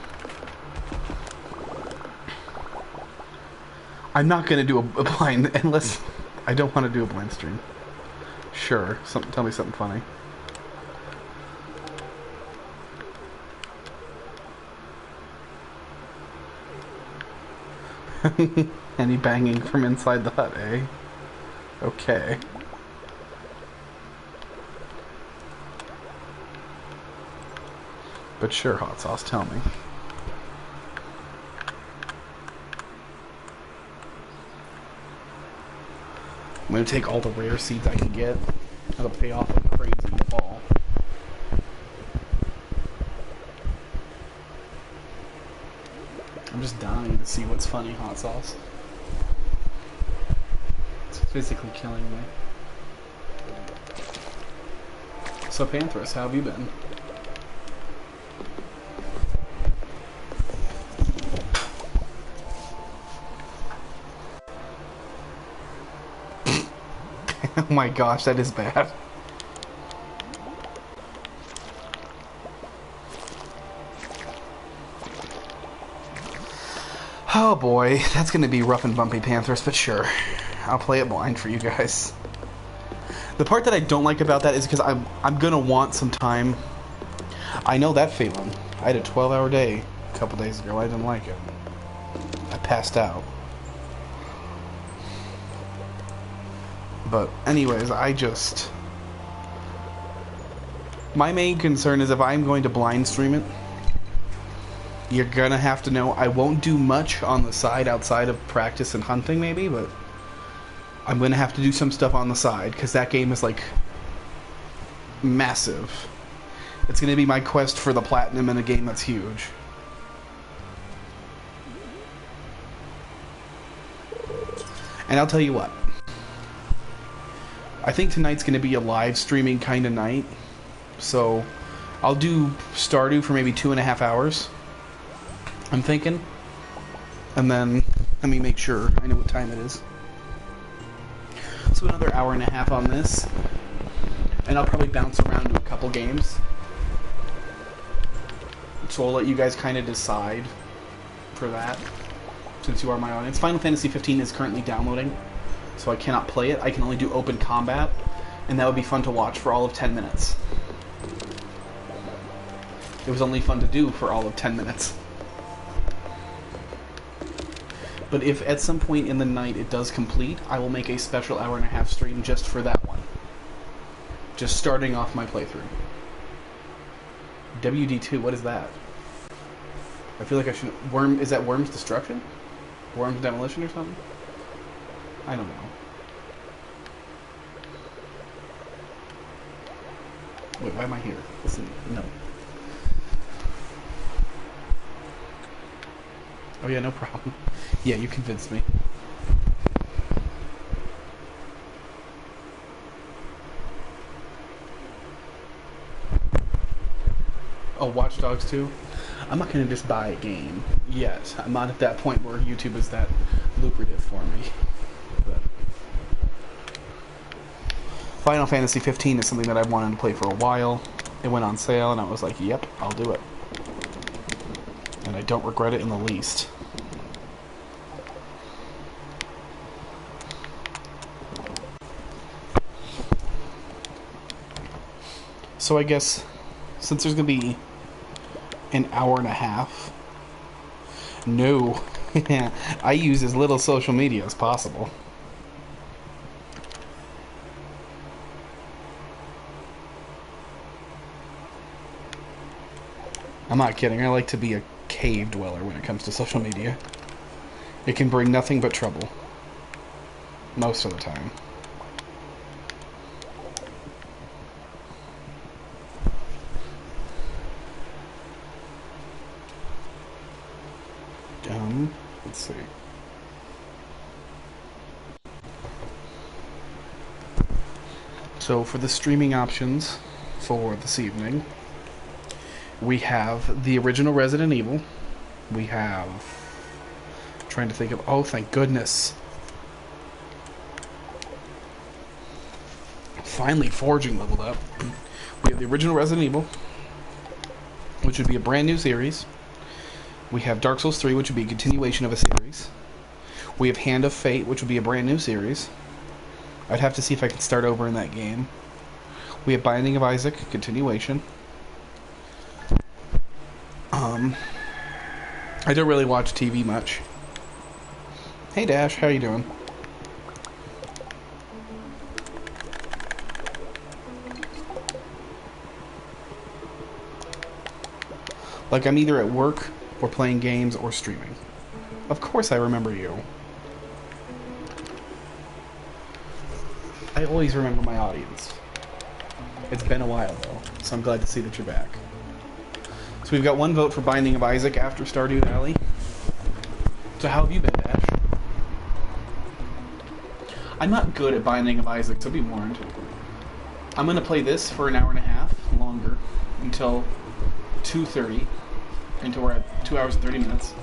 I'm not going to do a blind, unless... I don't want to do a blind stream. Sure. Tell me something funny. Any banging from inside the hut, eh? Okay. But sure, Hot Sauce, tell me. I'm gonna take all the rare seeds I can get. That'll pay off like crazy in the fall. I'm just dying to see what's funny, Hot Sauce. It's physically killing me. So, Panthers, how have you been? Oh my gosh, that is bad. Oh boy, that's gonna be rough and bumpy, Panthers, but sure. I'll play it blind for you guys. The part that I don't like about that is because I'm gonna want some time. I know that feeling. I had a 12-hour day a couple days ago. I didn't like it. I passed out. But anyways, my main concern is if I'm going to blind stream it, you're gonna have to know I won't do much on the side outside of practice and hunting maybe, but I'm gonna have to do some stuff on the side because that game is like massive. It's going to be my quest for the platinum in a game that's huge. And I'll tell you what. I think tonight's going to be a live streaming kind of night. So I'll do Stardew for maybe 2.5 hours. I'm thinking. And then let me make sure I know what time it is. So another hour and a half on this. And I'll probably bounce around to a couple games. So I'll let you guys kind of decide for that, since you are my audience. Final Fantasy 15 is currently downloading, so I cannot play it. I can only do open combat, and that would be fun to watch for all of 10 minutes. It was only fun to do for all of 10 minutes. But if at some point in the night it does complete, I will make a special hour-and-a-half stream just for that one. Just starting off my playthrough. WD2, what is that? I feel like I should... Is that Worm's Destruction? Worm's Demolition or something? I don't know. Wait, why am I here? Listen, no. Oh yeah, no problem. Yeah, you convinced me. Oh, Watch Dogs 2? I'm not going to just buy a game yet. I'm not at that point where YouTube is that lucrative for me. But Final Fantasy 15 is something that I've wanted to play for a while. It went on sale and I was like, yep, I'll do it. And I don't regret it in the least. So I guess, since there's going to be an hour and a half, no, I use as little social media as possible. I'm not kidding, I like to be a cave dweller when it comes to social media. It can bring nothing but trouble. Most of the time. Let's see. So for the streaming options for this evening, we have the original Resident Evil. We have... trying to think of... oh, thank goodness. Finally, Forging leveled up. We have the original Resident Evil, which would be a brand new series. We have Dark Souls 3, which would be a continuation of a series. We have Hand of Fate, which would be a brand new series. I'd have to see if I can start over in that game. We have Binding of Isaac, continuation. I don't really watch TV much. Hey Dash, how you doing? Like, I'm either at work, or playing games, or streaming. Of course I remember you. I always remember my audience. It's been a while, though, so I'm glad to see that you're back. So we've got one vote for Binding of Isaac after Stardew Valley. So how have you been, Dash? I'm not good at Binding of Isaac, so be warned. I'm going to play this for an hour and a half longer, until 2:30. Until we're at 2 hours and 30 minutes.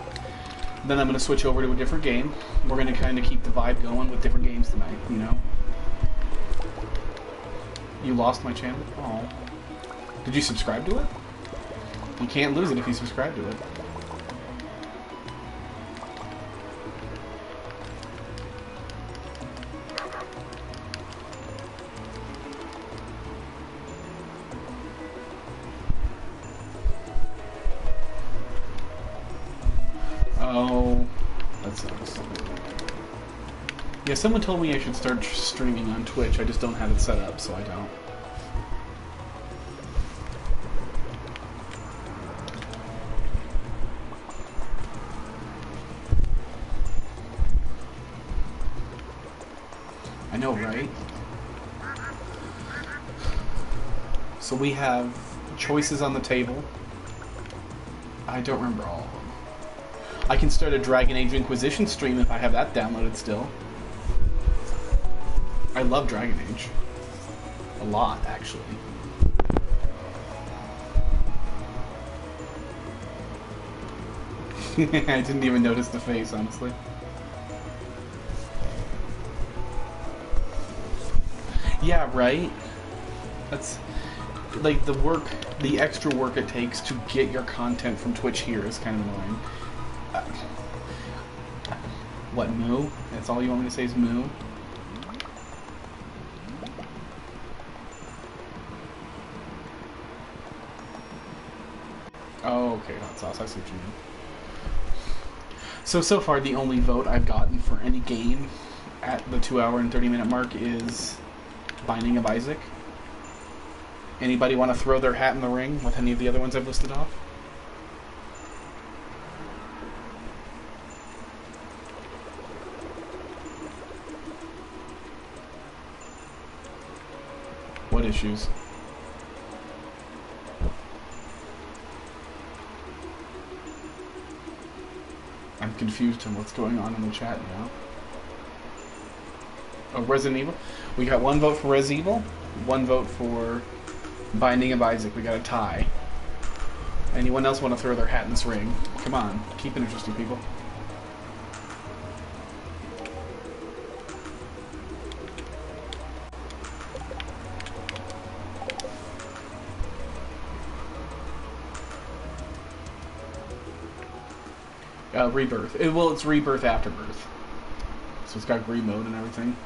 Then I'm going to switch over to a different game. We're going to kind of keep the vibe going with different games tonight, you know? You lost my channel? Oh. Did you subscribe to it? You can't lose it if you subscribe to it. Oh, that sucks. Yeah, someone told me I should start streaming on Twitch. I just don't have it set up, so I don't. I know, right? So we have choices on the table. I don't remember all of them. I can start a Dragon Age Inquisition stream if I have that downloaded still. I love Dragon Age. A lot, actually. I didn't even notice the face, honestly. Yeah, right? That's... like, the extra work it takes to get your content from Twitch here is kind of annoying. What, moo? That's all you want me to say is moo? Oh, okay, hot sauce, I see what you mean. So far, the only vote I've gotten for any game at the 2 hour and 30-minute mark is Binding of Isaac. Anybody want to throw their hat in the ring with any of the other ones I've listed off? What issues? I'm confused on what's going on in the chat now. Oh, Resident Evil? We got one vote for Resident Evil, one vote for Binding of Isaac. We got a tie. Anyone else want to throw their hat in this ring? Come on, keep it interesting, people. Rebirth. Well, it's Rebirth Afterbirth. So it's got green mode and everything.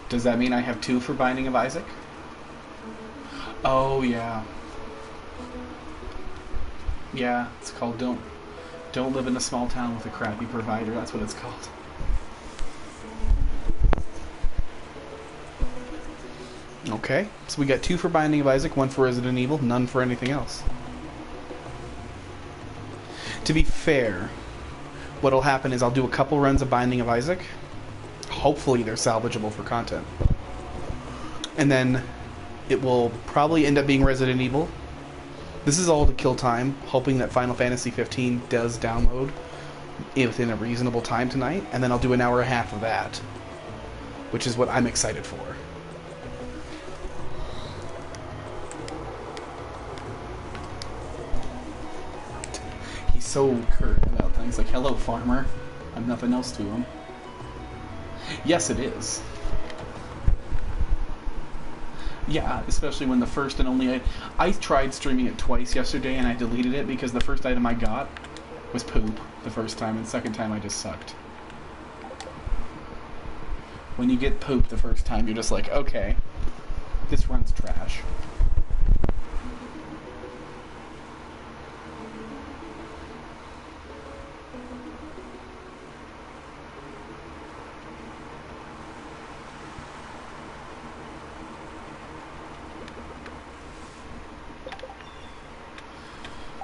Does that mean I have 2 for Binding of Isaac? Oh, yeah. Yeah, it's called Don't Live in a Small Town with a Crappy Provider. That's what it's called. Okay, so we got 2 for Binding of Isaac, 1 for Resident Evil, none for anything else. To be fair, what'll happen is I'll do a couple runs of Binding of Isaac. Hopefully they're salvageable for content. And then it will probably end up being Resident Evil. This is all to kill time, hoping that Final Fantasy 15 does download within a reasonable time tonight, and then I'll do an hour and a half of that, which is what I'm excited for. So curt about things like, hello farmer, I'm nothing else to him. Yes, it is. Yeah, especially when the first and only I tried streaming it twice yesterday and I deleted it because the first item I got was poop the first time, and the second time I just sucked. When you get poop the first time, you're just like, okay, this run's trash.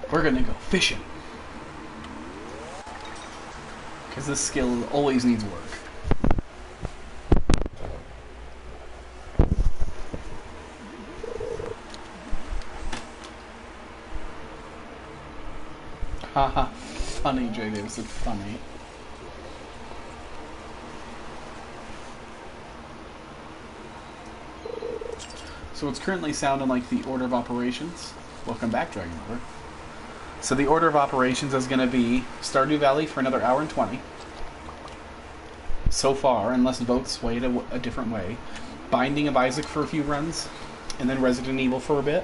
We're gonna go fishing. Because this skill always needs work. Haha, funny, J. Davis, it's funny. So it's currently sounding like the order of operations. Welcome back, Dragon Lover. So the order of operations is going to be Stardew Valley for another hour and 20. So far, unless votes sway a different way. Binding of Isaac for a few runs, and then Resident Evil for a bit.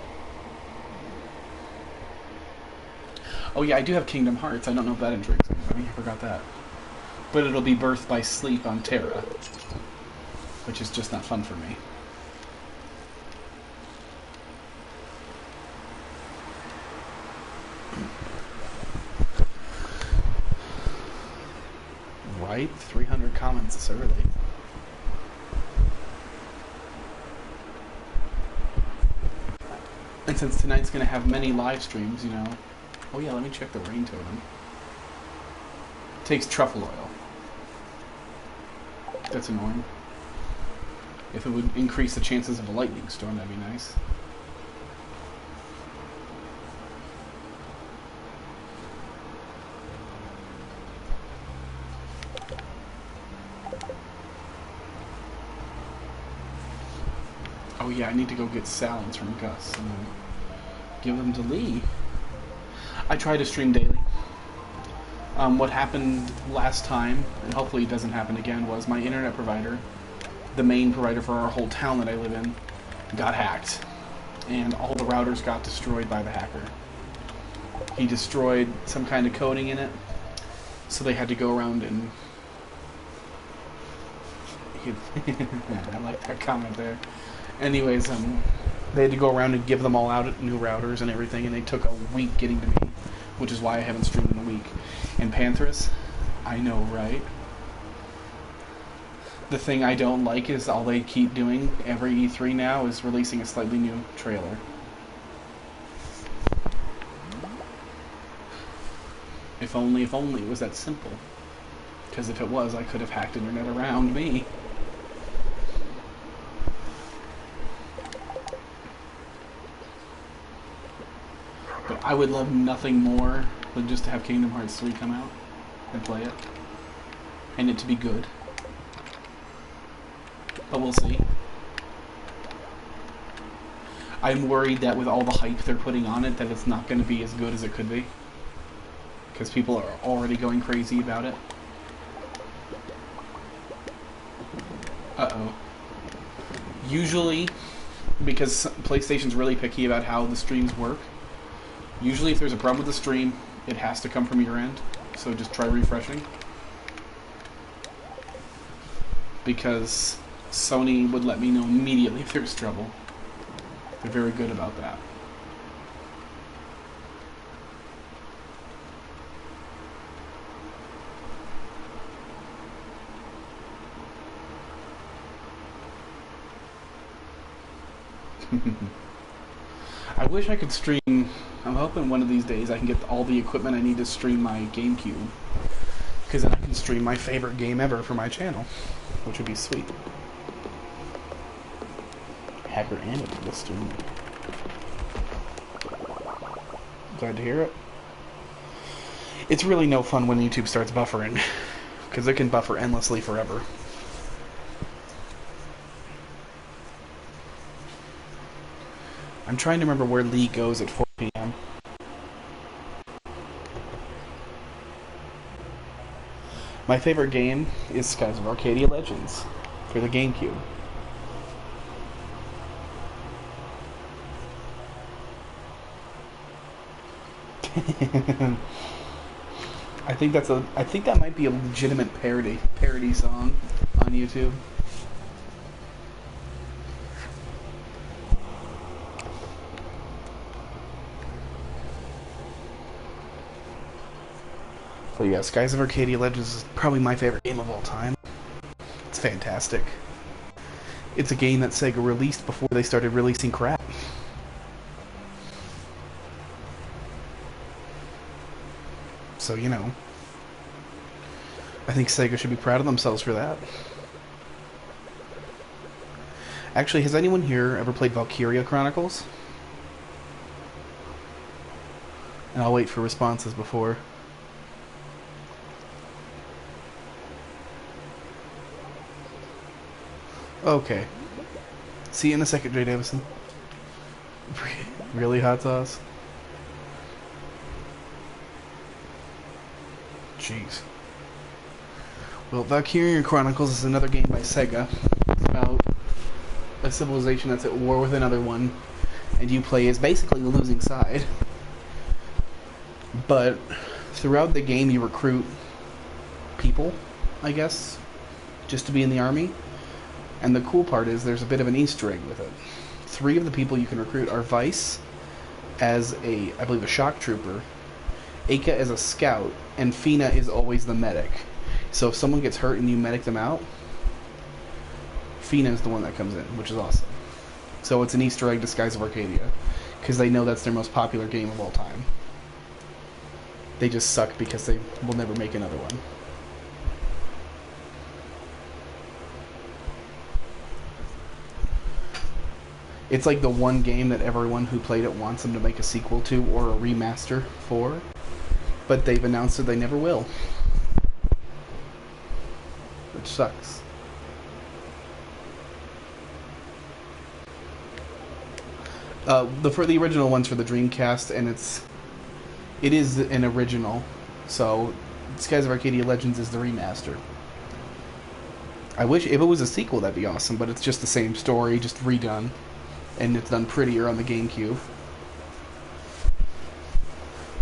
Oh yeah, I do have Kingdom Hearts. I don't know if that intrigues anybody. I forgot that. But it'll be Birth by Sleep on Terra, which is just not fun for me. Right? 300 comments this early. And since tonight's going to have many live streams, you know... Oh yeah, let me check the rain totem. Takes truffle oil. That's annoying. If it would increase the chances of a lightning storm, that'd be nice. Oh yeah, I need to go get salads from Gus and then give them to Lee. I try to stream daily. What happened last time, and hopefully it doesn't happen again, was my internet provider, the main provider for our whole town that I live in, got hacked. And all the routers got destroyed by the hacker. He destroyed some kind of coding in it, so they had to go around and... I like that comment there. Anyways, they had to go around and give them all out new routers and everything, and they took a week getting to me, which is why I haven't streamed in a week. And Panthers, I know, right? The thing I don't like is all they keep doing every E3 now is releasing a slightly new trailer. If only it was that simple. Because if it was, I could have hacked internet around me. But I would love nothing more than just to have Kingdom Hearts 3 come out and play it. And it to be good. But we'll see. I'm worried that with all the hype they're putting on it, that it's not going to be as good as it could be. Because people are already going crazy about it. Uh-oh. Usually, because PlayStation's really picky about how the streams work, usually if there's a problem with the stream, it has to come from your end. So just try refreshing. Because Sony would let me know immediately if there's trouble. They're very good about that. I wish I could stream. I'm hoping one of these days I can get all the equipment I need to stream my GameCube. Because then I can stream my favorite game ever for my channel. Which would be sweet. Hacker and a stream. Glad to hear it. It's really no fun when YouTube starts buffering. Because it can buffer endlessly forever. I'm trying to remember where Lee goes at 4 p.m. My favorite game is Skies of Arcadia Legends for the GameCube. I think that might be a legitimate parody song on YouTube. So yeah, Skies of Arcadia Legends is probably my favorite game of all time. It's fantastic. It's a game that Sega released before they started releasing crap. So, you know, I think Sega should be proud of themselves for that. Actually, has anyone here ever played Valkyria Chronicles? And I'll wait for responses before. Okay. See you in a second, Jay Davison. Really hot sauce? Jeez. Well, Valkyria Chronicles is another game by Sega. It's about a civilization that's at war with another one, and you play as basically the losing side. But throughout the game you recruit people, I guess, just to be in the army. And the cool part is there's a bit of an Easter egg with it. 3 of the people you can recruit are Vice as I believe a shock trooper, Aka as a scout, and Fina is always the medic. So if someone gets hurt and you medic them out, Fina is the one that comes in, which is awesome. So it's an Easter egg to Skies of Arcadia, because they know that's their most popular game of all time. They just suck because they will never make another one. It's like the one game that everyone who played it wants them to make a sequel to or a remaster for, but they've announced that they never will, which sucks. For the original one's for the Dreamcast, and it is an original, so Skies of Arcadia Legends is the remaster. I wish if it was a sequel, that'd be awesome, but it's just the same story, just redone, and it's done prettier on the GameCube.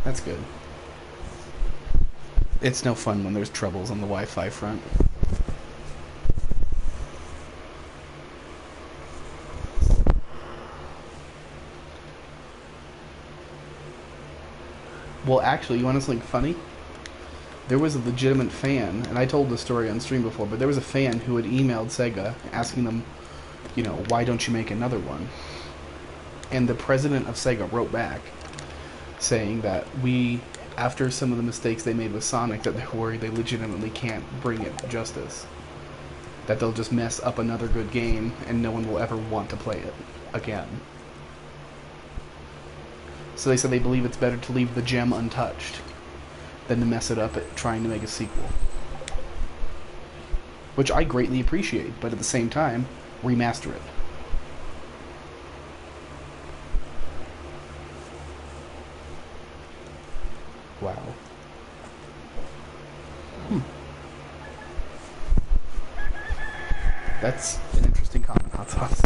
That's good. It's no fun when there's troubles on the Wi-Fi front. Well, actually, you want to know something funny? There was a legitimate fan, and I told this story on stream before, but there was a fan who had emailed Sega asking them, you know, why don't you make another one? And the president of Sega wrote back saying that after some of the mistakes they made with Sonic, that they're worried they legitimately can't bring it justice. That they'll just mess up another good game, and no one will ever want to play it again. So they said they believe it's better to leave the gem untouched than to mess it up at trying to make a sequel. Which I greatly appreciate, but at the same time, remaster it. Wow. That's an interesting comment, Hot Sauce.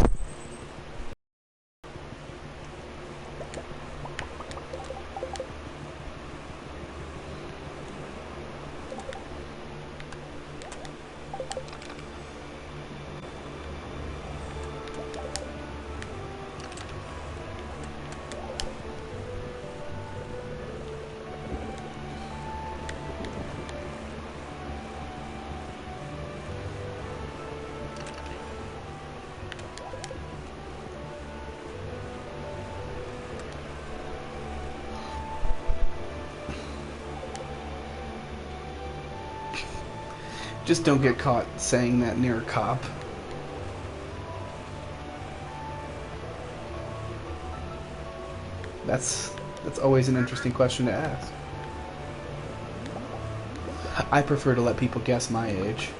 Just don't get caught saying that near a cop. That's always an interesting question to ask. I prefer to let people guess my age.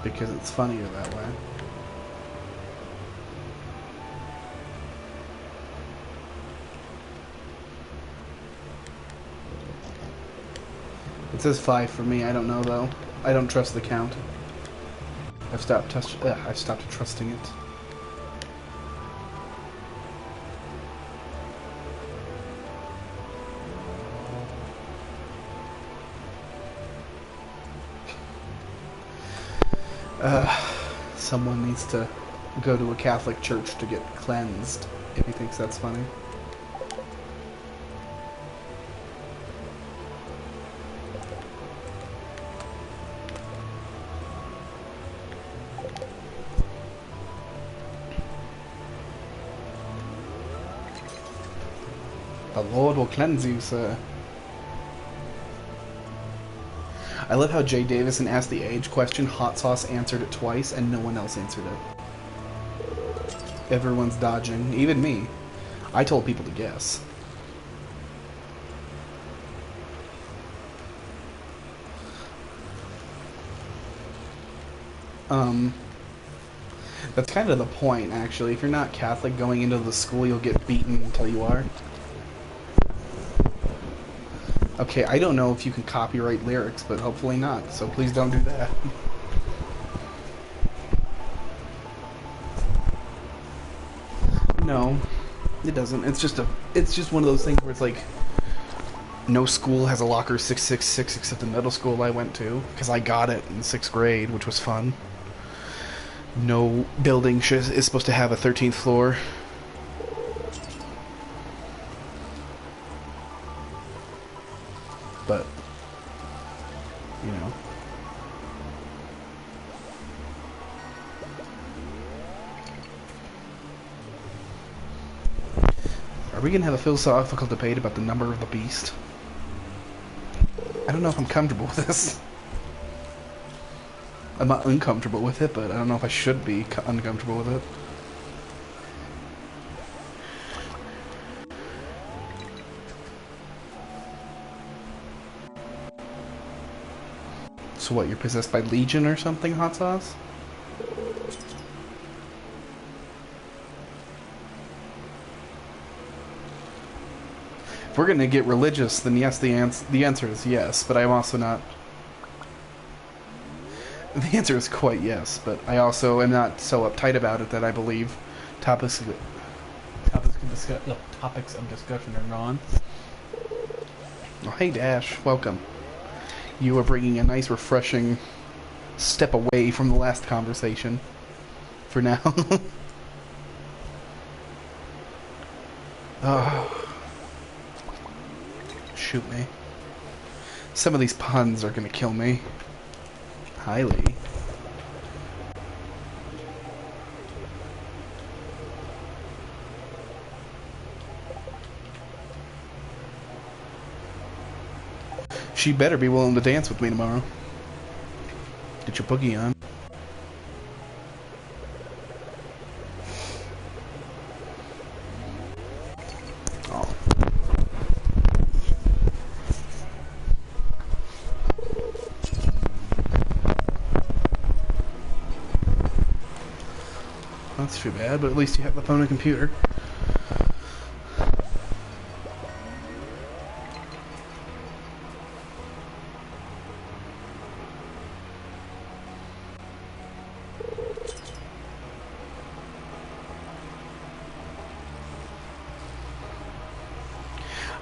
Because it's funnier that way. It says 5 for me. I don't know though. I don't trust the count. I've stopped trusting it. Someone needs to go to a Catholic church to get cleansed if he thinks that's funny. The Lord will cleanse you, sir. I love how Jay Davison asked the age question, Hot Sauce answered it twice, and no one else answered it. Everyone's dodging, even me. I told people to guess. That's kind of the point, actually. If you're not Catholic going into the school, you'll get beaten until you are. Okay, I don't know if you can copyright lyrics, but hopefully not, so please don't do that. No, it doesn't. It's just one of those things where it's like, no school has a locker 666 except the middle school I went to, because I got it in 6th grade, which was fun. No building is supposed to have a 13th floor. But, you know. Are we going to have a philosophical debate about the number of the beast? I don't know if I'm comfortable with this. I'm not uncomfortable with it, but I don't know if I should be uncomfortable with it. So what, you're possessed by Legion or something, Hot Sauce? If we're gonna get religious, then yes, the answer is yes, but I'm also not... The answer is quite yes, but I also am not so uptight about it that I believe topics of discussion are gone. Oh, hey Dash, welcome. You are bringing a nice, refreshing step away from the last conversation. For now. Oh. Shoot me. Some of these puns are gonna kill me. Highly. She better be willing to dance with me tomorrow. Get your boogie on. Oh. That's too bad, but at least you have the phone and computer.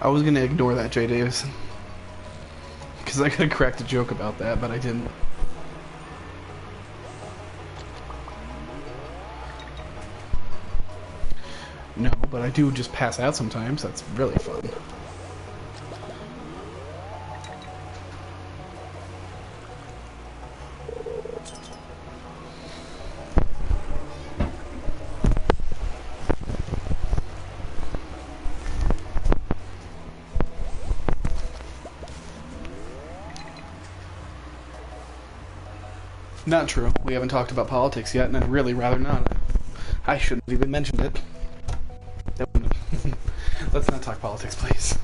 I was gonna ignore that, Jay Davison. Because I could have cracked a joke about that, but I didn't. No, but I do just pass out sometimes. That's really fun. Not true. We haven't talked about politics yet, and I'd really rather not. I shouldn't have even mentioned it. Let's not talk politics, please.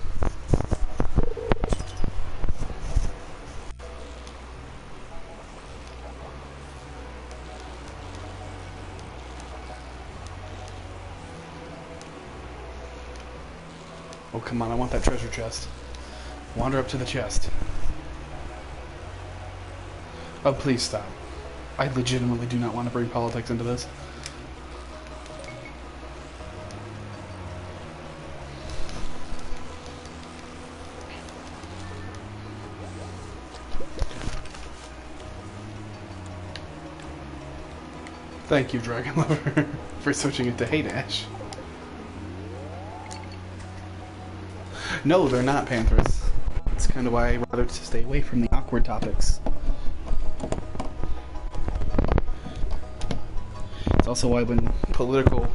Oh, come on, I want that treasure chest. Wander up to the chest. Oh, please stop. I legitimately do not want to bring politics into this. Thank you, Dragon Lover, for switching it to Hey Dash. No, they're not Panthers. That's kind of why I'd rather stay away from the awkward topics. It's also why when political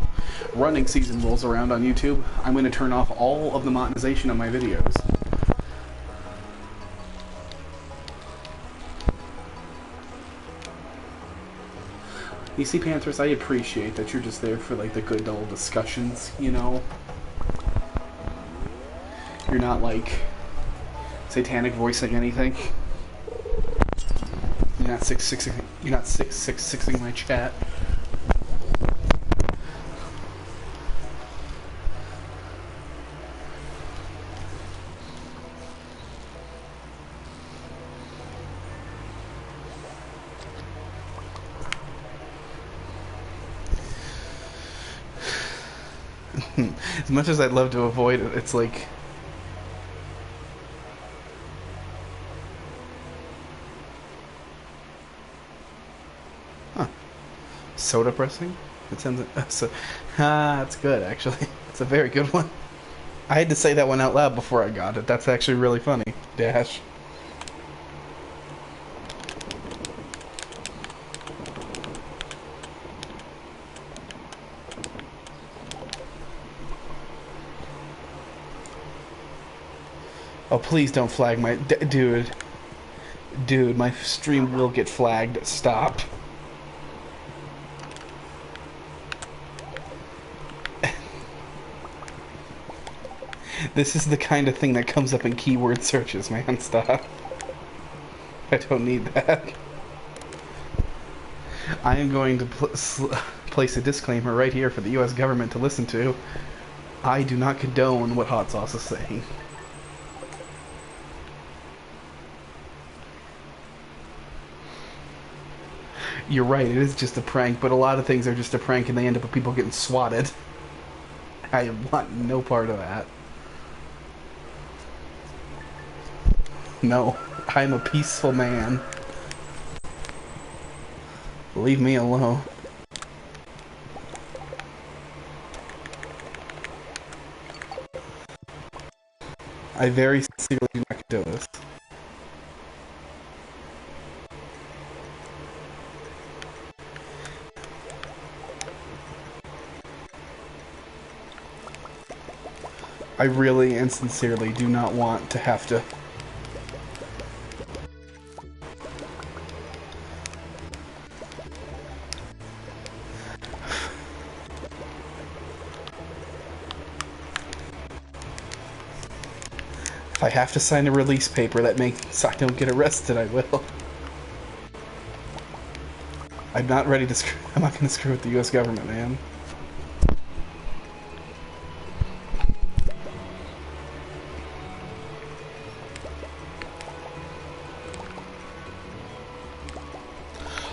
running season rolls around on YouTube, I'm going to turn off all of the monetization of my videos. You see, Panthers, I appreciate that you're just there for like the good old discussions, you know? You're not like satanic voicing anything. You're not 666ing my chat. As much as I'd love to avoid it, it's like... Huh. Soda pressing? It sounds... that's good, actually. It's a very good one. I had to say that one out loud before I got it. That's actually really funny. Dash. Oh, please don't flag my... Dude. Dude, my stream will get flagged. Stop. This is the kind of thing that comes up in keyword searches, man. Stop. I don't need that. I am going to place a disclaimer right here for the U.S. government to listen to. I do not condone what Hot Sauce is saying. You're right, it is just a prank, but a lot of things are just a prank and they end up with people getting swatted. I want no part of that. No, I'm a peaceful man. Leave me alone. I very sincerely do not condone this. I really and sincerely do not want to have to... If I have to sign a release paper that makes I don't get arrested, I will. I'm not ready to screw... I'm not going to screw with the U.S. government, man.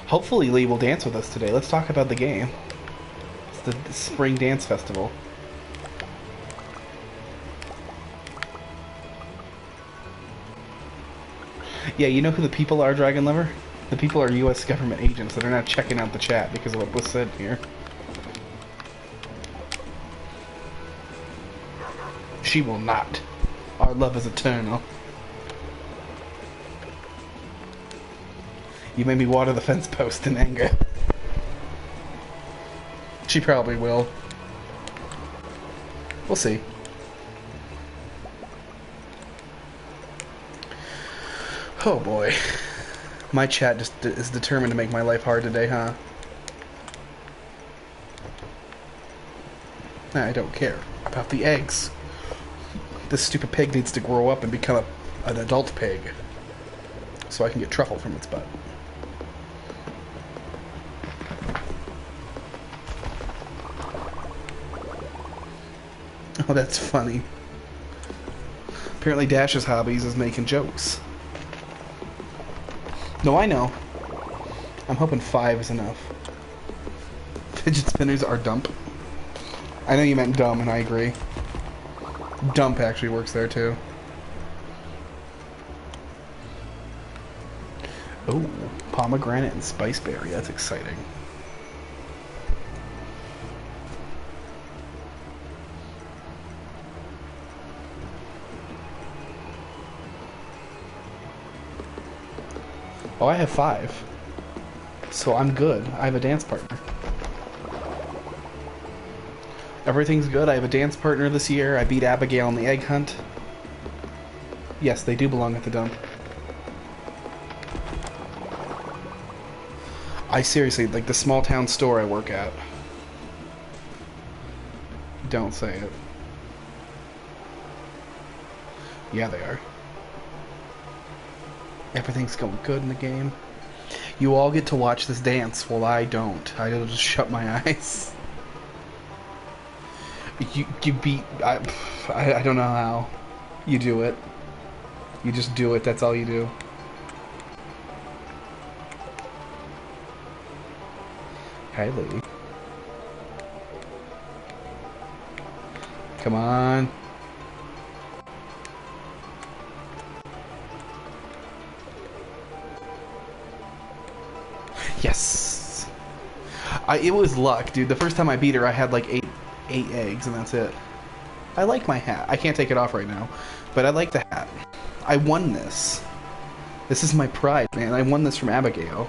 Hopefully Lee will dance with us today. Let's talk about the game. It's the Spring Dance Festival. Yeah, you know who the people are, Dragon Lover? The people are U.S. government agents that are not checking out the chat because of what was said here. She will not. Our love is eternal. You made me water the fence post in anger. She probably will. We'll see. Oh boy. My chat just is determined to make my life hard today, huh? I don't care about the eggs. This stupid pig needs to grow up and become an adult pig. So I can get truffle from its butt. Oh, that's funny. Apparently Dash's hobbies is making jokes. No, I know. I'm hoping 5 is enough. Fidget spinners are dump. I know you meant dumb, and I agree. Dump actually works there, too. Oh, pomegranate and spiceberry. That's exciting. Oh, I have 5. So I'm good. I have a dance partner. Everything's good. I have a dance partner this year. I beat Abigail in the egg hunt. Yes, they do belong at the dump. I seriously, like the small town store I work at. Don't say it. Yeah, they are. Everything's going good in the game. You all get to watch this dance while I don't. I'll just shut my eyes. You beat... I don't know how. You do it. You just do it. That's all you do. Hi, Lee. Come on. Yes. It was luck, dude. The first time I beat her, I had like eight eggs, and that's it. I like my hat. I can't take it off right now, but I like the hat. I won this. This is my pride, man. I won this from Abigail.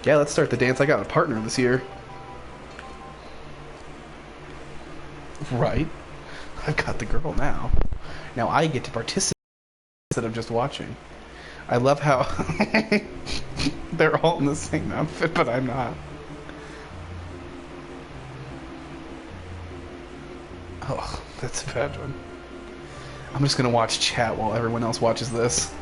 Yeah, let's start the dance. I got a partner this year. Right. I've got the girl now. Now I get to participate instead of just watching. I love how they're all in the same outfit, but I'm not. Oh, that's a bad one. I'm just gonna watch chat while everyone else watches this.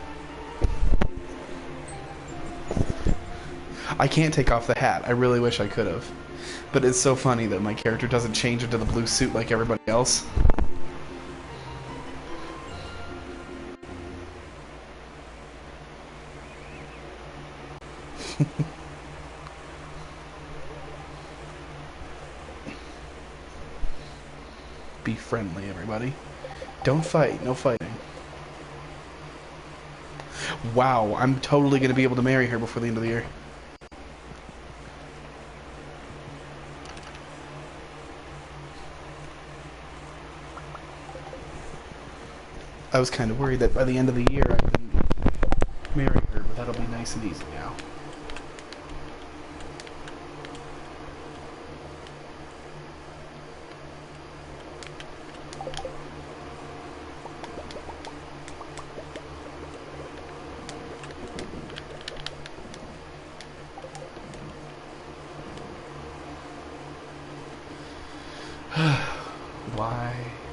I can't take off the hat. I really wish I could have. But it's so funny that my character doesn't change into the blue suit like everybody else. Be friendly, everybody. Don't fight. No fighting. Wow, I'm totally going to be able to marry her before the end of the year. I was kind of worried that by the end of the year I couldn't marry her, but that'll be nice and easy now.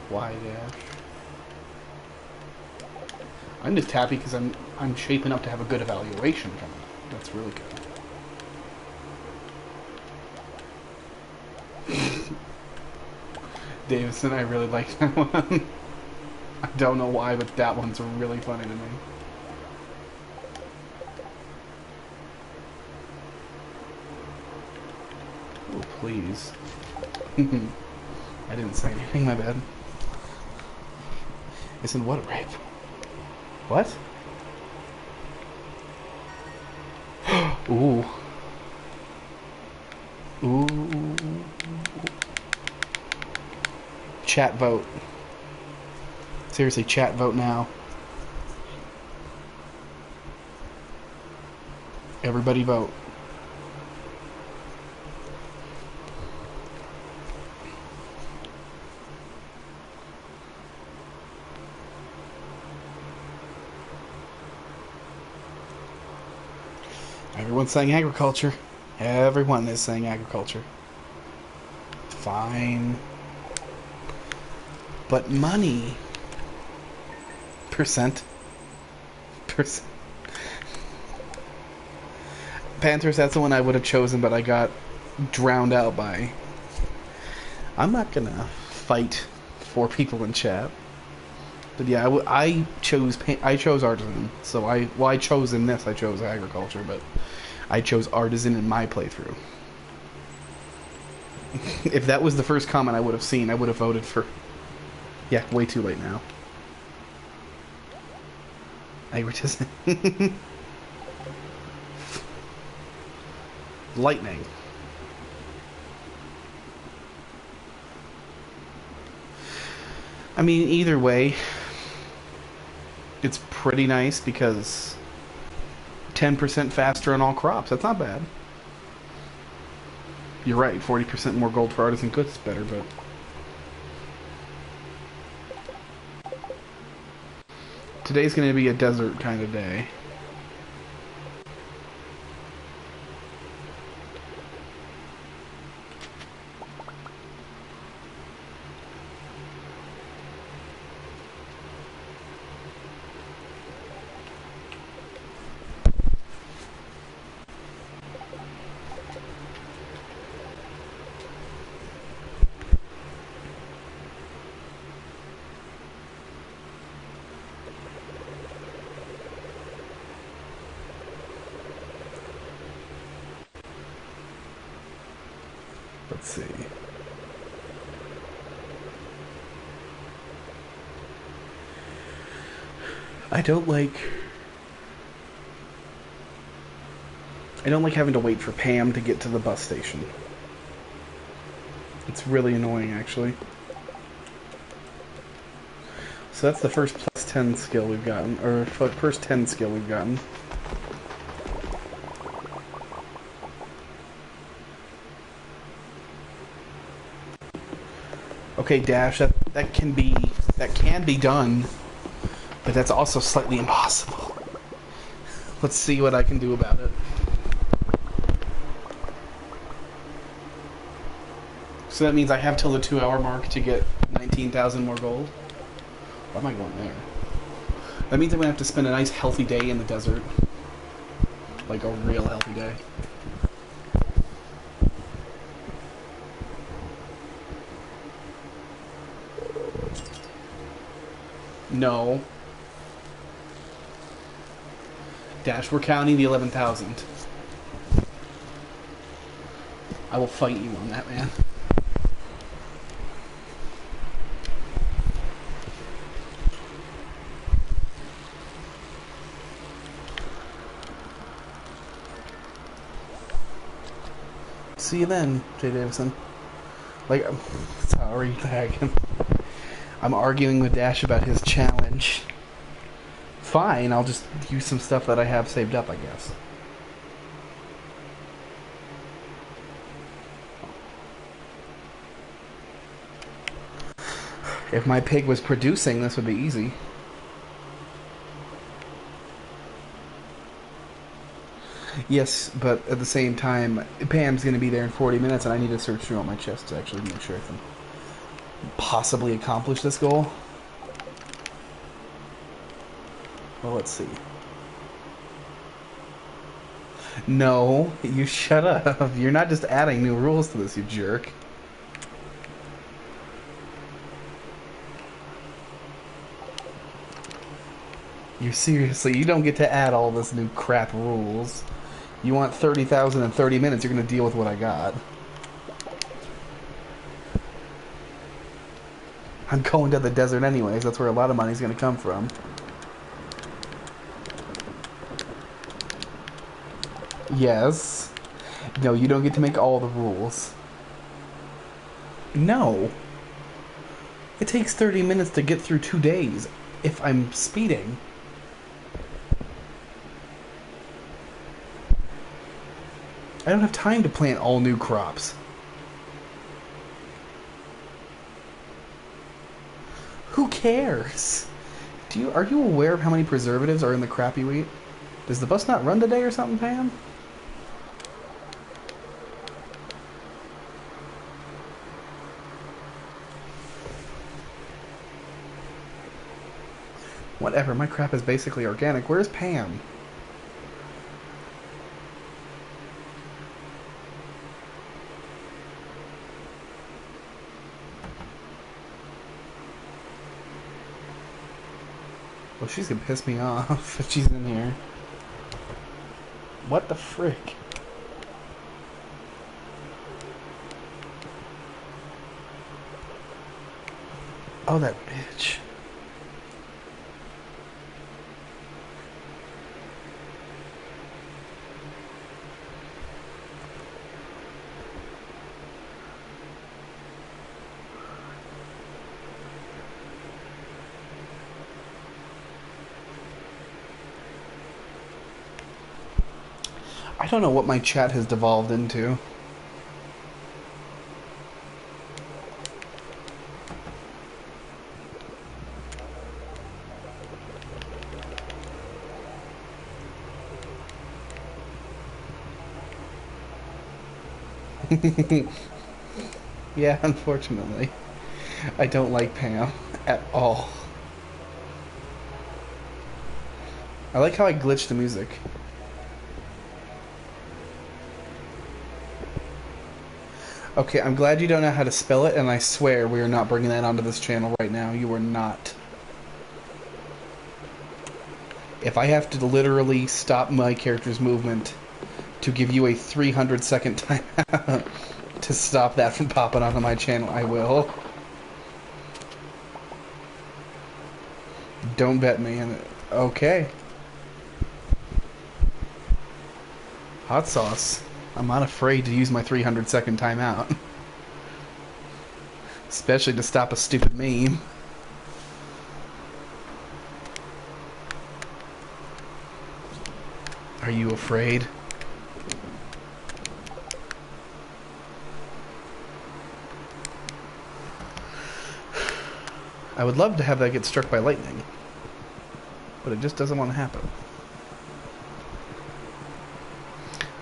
Why, Dash? I'm just happy because I'm shaping up to have a good evaluation coming up. That's really good. Davison, I really like that one. I don't know why, but that one's really funny to me. Oh, please. I didn't say anything, my bad. Isn't what a rape? What? Ooh. Ooh. Chat vote. Seriously, chat vote now. Everybody vote. Everyone's saying agriculture. Everyone is saying agriculture. Fine. But money. Percent. Panthers, that's the one I would have chosen, but I got drowned out by. I'm not gonna fight 4 people in chat. But yeah, I chose artisan. So I chose in this. I chose agriculture, but I chose artisan in my playthrough. If that was the first comment I would have seen, I would have voted for. Yeah, way too late now. Agritism. Lightning. I mean, either way, it's pretty nice because 10% faster on all crops. That's not bad. You're right, 40% more gold for artisan goods is better, but... Today's going to be a desert kind of day. Let's see. I don't like having to wait for Pam to get to the bus station. It's really annoying, actually. So that's the first plus 10 skill we've gotten, or first 10 skill we've gotten. Okay, Dash, that can be done, but that's also slightly impossible. Let's see what I can do about it. So that means I have till the 2-hour mark to get 19,000 more gold. Why am I going there? That means I'm gonna have to spend a nice healthy day in the desert. Like a real healthy day. No. Dash, we're counting the 11,000. I will fight you on that, man. See you then, Jay Davison. Like, sorry, Dragon. I'm arguing with Dash about his challenge. Fine, I'll just use some stuff that I have saved up, I guess. If my pig was producing, this would be easy. Yes, but at the same time, Pam's going to be there in 40 minutes, and I need to search through all my chests to actually make sure I can possibly accomplish this goal. Well, let's see. No, you shut up. You're not just adding new rules to this, you jerk. You seriously, you don't get to add all this new crap rules. You want 30,000 in 30 minutes, you're going to deal with what I got. I'm going to the desert anyways, that's where a lot of money's going to come from. Yes. No, you don't get to make all the rules. No. It takes 30 minutes to get through 2 days, if I'm speeding. I don't have time to plant all new crops. Who cares? Are you aware of how many preservatives are in the crap you eat? Does the bus not run today or something, Pam? Whatever, my crap is basically organic. Where's Pam? Well, she's gonna piss me off if she's in here. What the frick? Oh, that bitch. I don't know what my chat has devolved into. Yeah, unfortunately. I don't like Pam at all. I like how I glitched the music. Okay, I'm glad you don't know how to spell it, and I swear we are not bringing that onto this channel right now. You are not. If I have to literally stop my character's movement to give you a 300-second timeout to stop that from popping onto my channel, I will. Don't bet me. Okay. Hot sauce. I'm not afraid to use my 300-second timeout. Especially to stop a stupid meme. Are you afraid? I would love to have that get struck by lightning. But it just doesn't want to happen.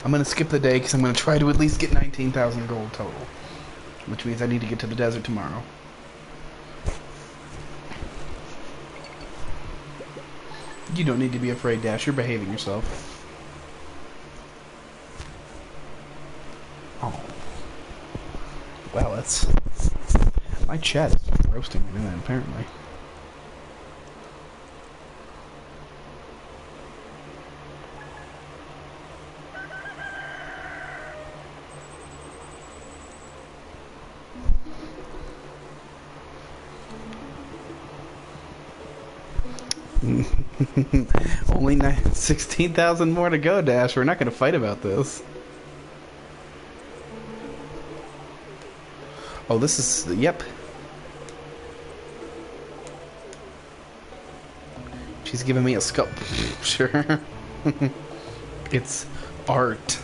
I'm gonna skip the day because I'm gonna try to at least get 19,000 gold total, which means I need to get to the desert tomorrow. You don't need to be afraid, Dash. You're behaving yourself. Oh. Wow, that's... My chat is roasting me, then, apparently. Only 16,000 more to go, Dash. We're not going to fight about this. Oh, this is... Yep. She's giving me a sculpt. Sure. It's art.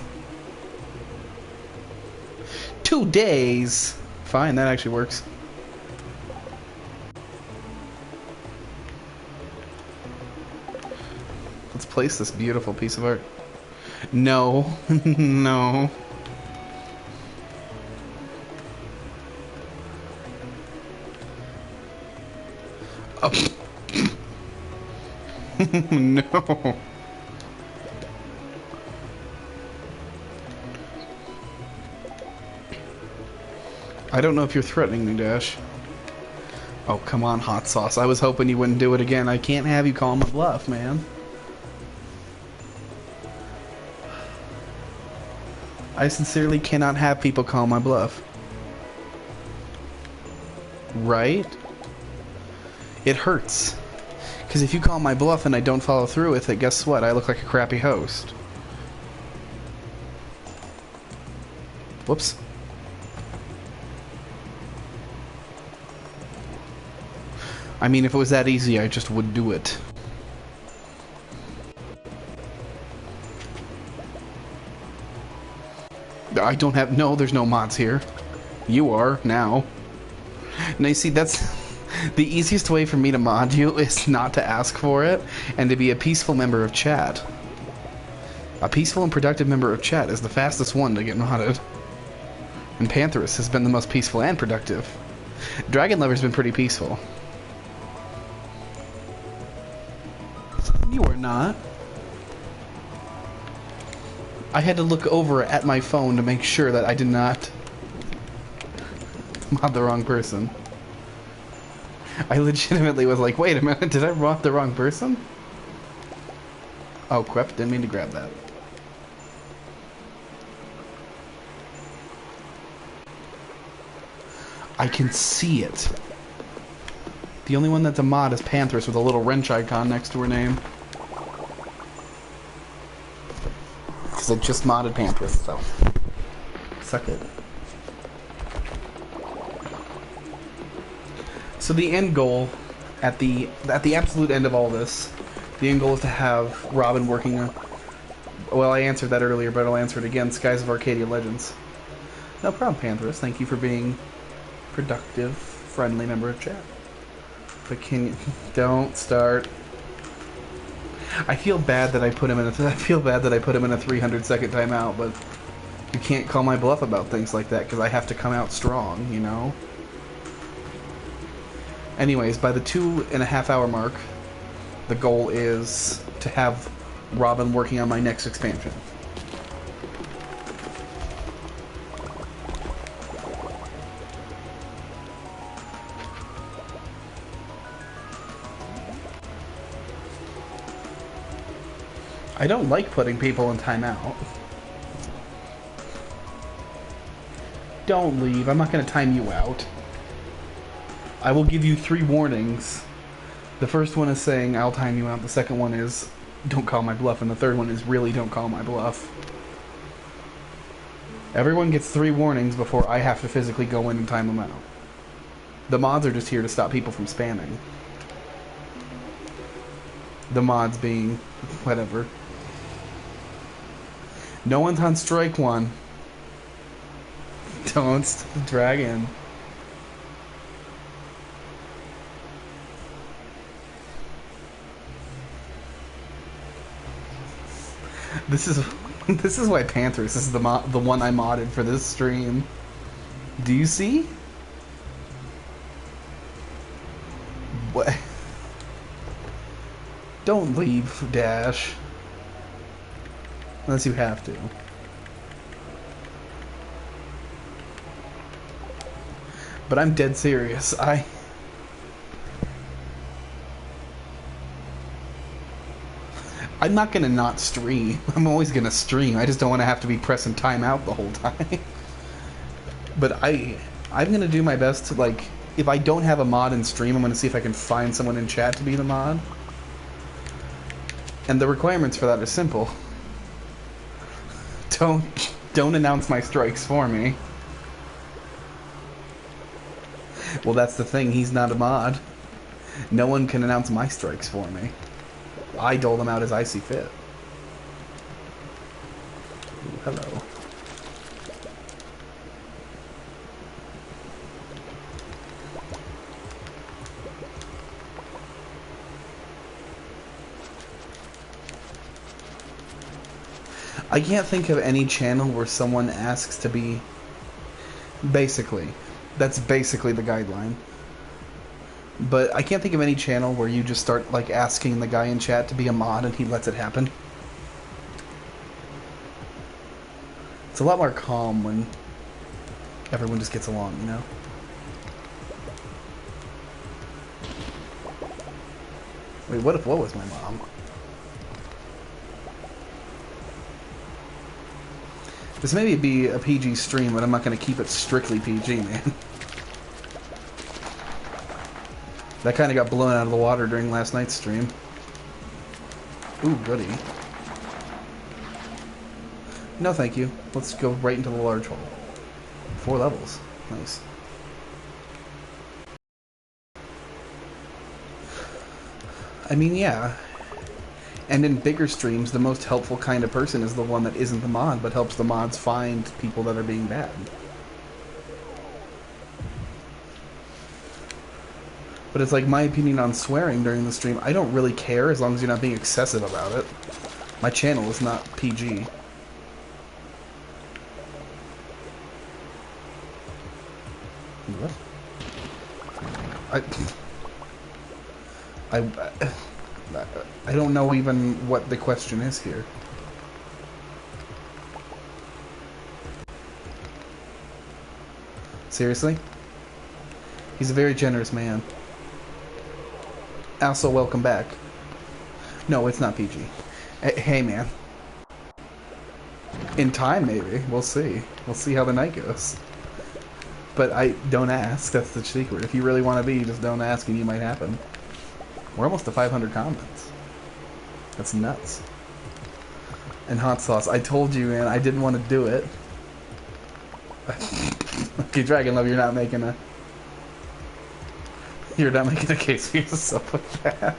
2 days. Fine, that actually works. Let's place this beautiful piece of art. No. No. Oh. No. I don't know if you're threatening me, Dash. Oh, come on, hot sauce. I was hoping you wouldn't do it again. I can't have you call my bluff, man. I sincerely cannot have people call my bluff. Right? It hurts. Because if you call my bluff and I don't follow through with it, guess what? I look like a crappy host. Whoops. I mean, if it was that easy, I just would do it. I don't have... No, there's no mods here. You are, now. Now, you see, that's... The easiest way for me to mod you is not to ask for it, and to be a peaceful member of chat. A peaceful and productive member of chat is the fastest one to get modded. And Pantherus has been the most peaceful and productive. Dragon Lover's been pretty peaceful. You are not. I had to look over at my phone to make sure that I did not mod the wrong person. I legitimately was like, wait a minute, did I mod the wrong person? Oh, crap, didn't mean to grab that. I can see it. The only one that's a mod is Pantherus with a little wrench icon next to her name. Because I just modded Pantherus, so... Suck it. So the end goal, at the absolute end of all this, the end goal is to have Robin working on... Well, I answered that earlier, but I'll answer it again. Skies of Arcadia Legends. No problem, Pantherus. Thank you for being productive, friendly member of chat. But can you... Don't start. I feel bad that I put him in a 300-second timeout, but you can't call my bluff about things like that because I have to come out strong, you know? Anyways, by the 2.5-hour mark, the goal is to have Robin working on my next expansion. I don't like putting people in timeout. Don't leave. I'm not going to time you out. I will give you 3 warnings. The first one is saying I'll time you out. The second one is don't call my bluff. And the third one is really don't call my bluff. Everyone gets 3 warnings before I have to physically go in and time them out. The mods are just here to stop people from spamming. The mods being whatever. No one's on strike 1. Don't drag in. This is This is why Panthers is the one I modded for this stream. Do you see? What? Don't leave, Dash. Unless you have to. But I'm dead serious. I'm not gonna not stream. I'm always gonna stream. I just don't want to have to be pressing timeout the whole time. But I'm gonna do my best to, like, if I don't have a mod in stream, I'm gonna see if I can find someone in chat to be the mod. And the requirements for that are simple. Don't announce my strikes for me. Well, that's the thing. He's not a mod. No one can announce my strikes for me. I dole them out as I see fit. Ooh, hello. I can't think of any channel where someone asks to be... Basically. That's basically the guideline. But I can't think of any channel where you just start, like, asking the guy in chat to be a mod and he lets it happen. It's a lot more calm when everyone just gets along, you know? Wait, what was my mom? This may be a PG stream, but I'm not going to keep it strictly PG, man. That kind of got blown out of the water during last night's stream. Ooh, goody. No, thank you. Let's go right into the large hole. 4 levels. Nice. I mean, yeah. And in bigger streams, the most helpful kind of person is the one that isn't the mod, but helps the mods find people that are being bad. But it's like my opinion on swearing during the stream. I don't really care as long as you're not being excessive about it. My channel is not PG. What? I don't know even what the question is here. Seriously? He's a very generous man. Also, welcome back. No, it's not PG. Hey, man. In time, maybe. We'll see. We'll see how the night goes. But don't ask. That's the secret. If you really want to be, just don't ask and you might happen. We're almost to 500 comments. That's nuts. And hot sauce. I told you, man, I didn't want to do it. Okay, Dragon Love, you're not making a case for yourself with that.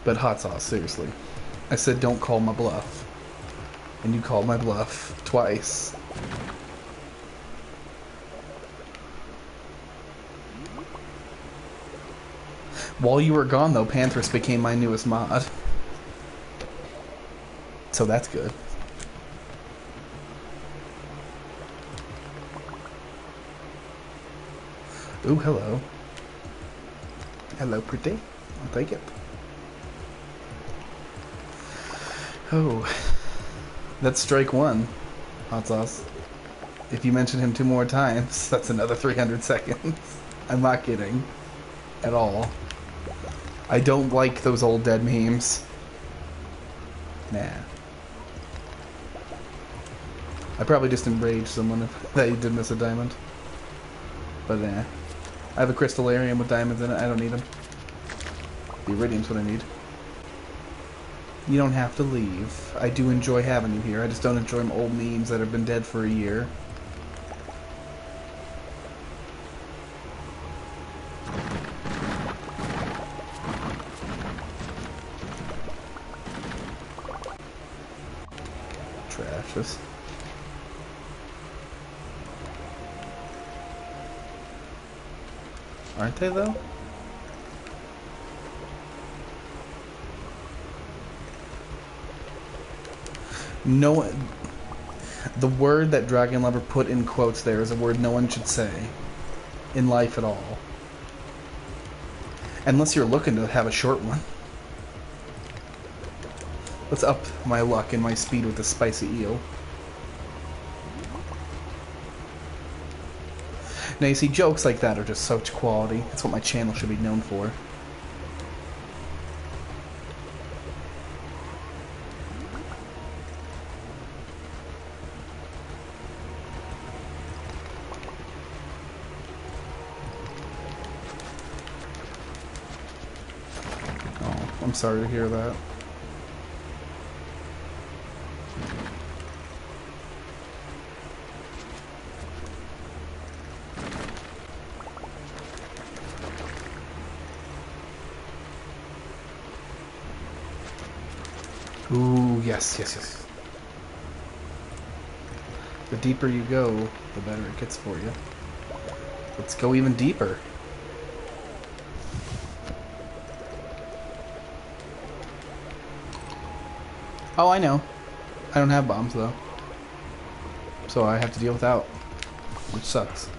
But hot sauce, seriously. I said don't call my bluff. And you called my bluff twice. While you were gone, though, Panthers became my newest mod. So that's good. Ooh, hello. Hello, pretty. I'll take it. Oh. That's strike 1, hot sauce. If you mention him 2 more times, that's another 300 seconds. I'm not kidding. At all. I don't like those old dead memes. Nah. I probably just enraged someone if they did miss a diamond. But nah. I have a crystallarium with diamonds in it. I don't need them. The iridium's what I need. You don't have to leave. I do enjoy having you here. I just don't enjoy old memes that have been dead for a year. Trashes. Aren't they, though? No, the word that Dragon Lover put in quotes there is a word no one should say in life at all. Unless you're looking to have a short one. Let's up my luck and my speed with the spicy eel. Now you see, jokes like that are just such quality. That's what my channel should be known for. Oh, I'm sorry to hear that. Ooh, yes, yes, yes. The deeper you go, the better it gets for you. Let's go even deeper. Oh, I know. I don't have bombs, though. So I have to deal without, which sucks.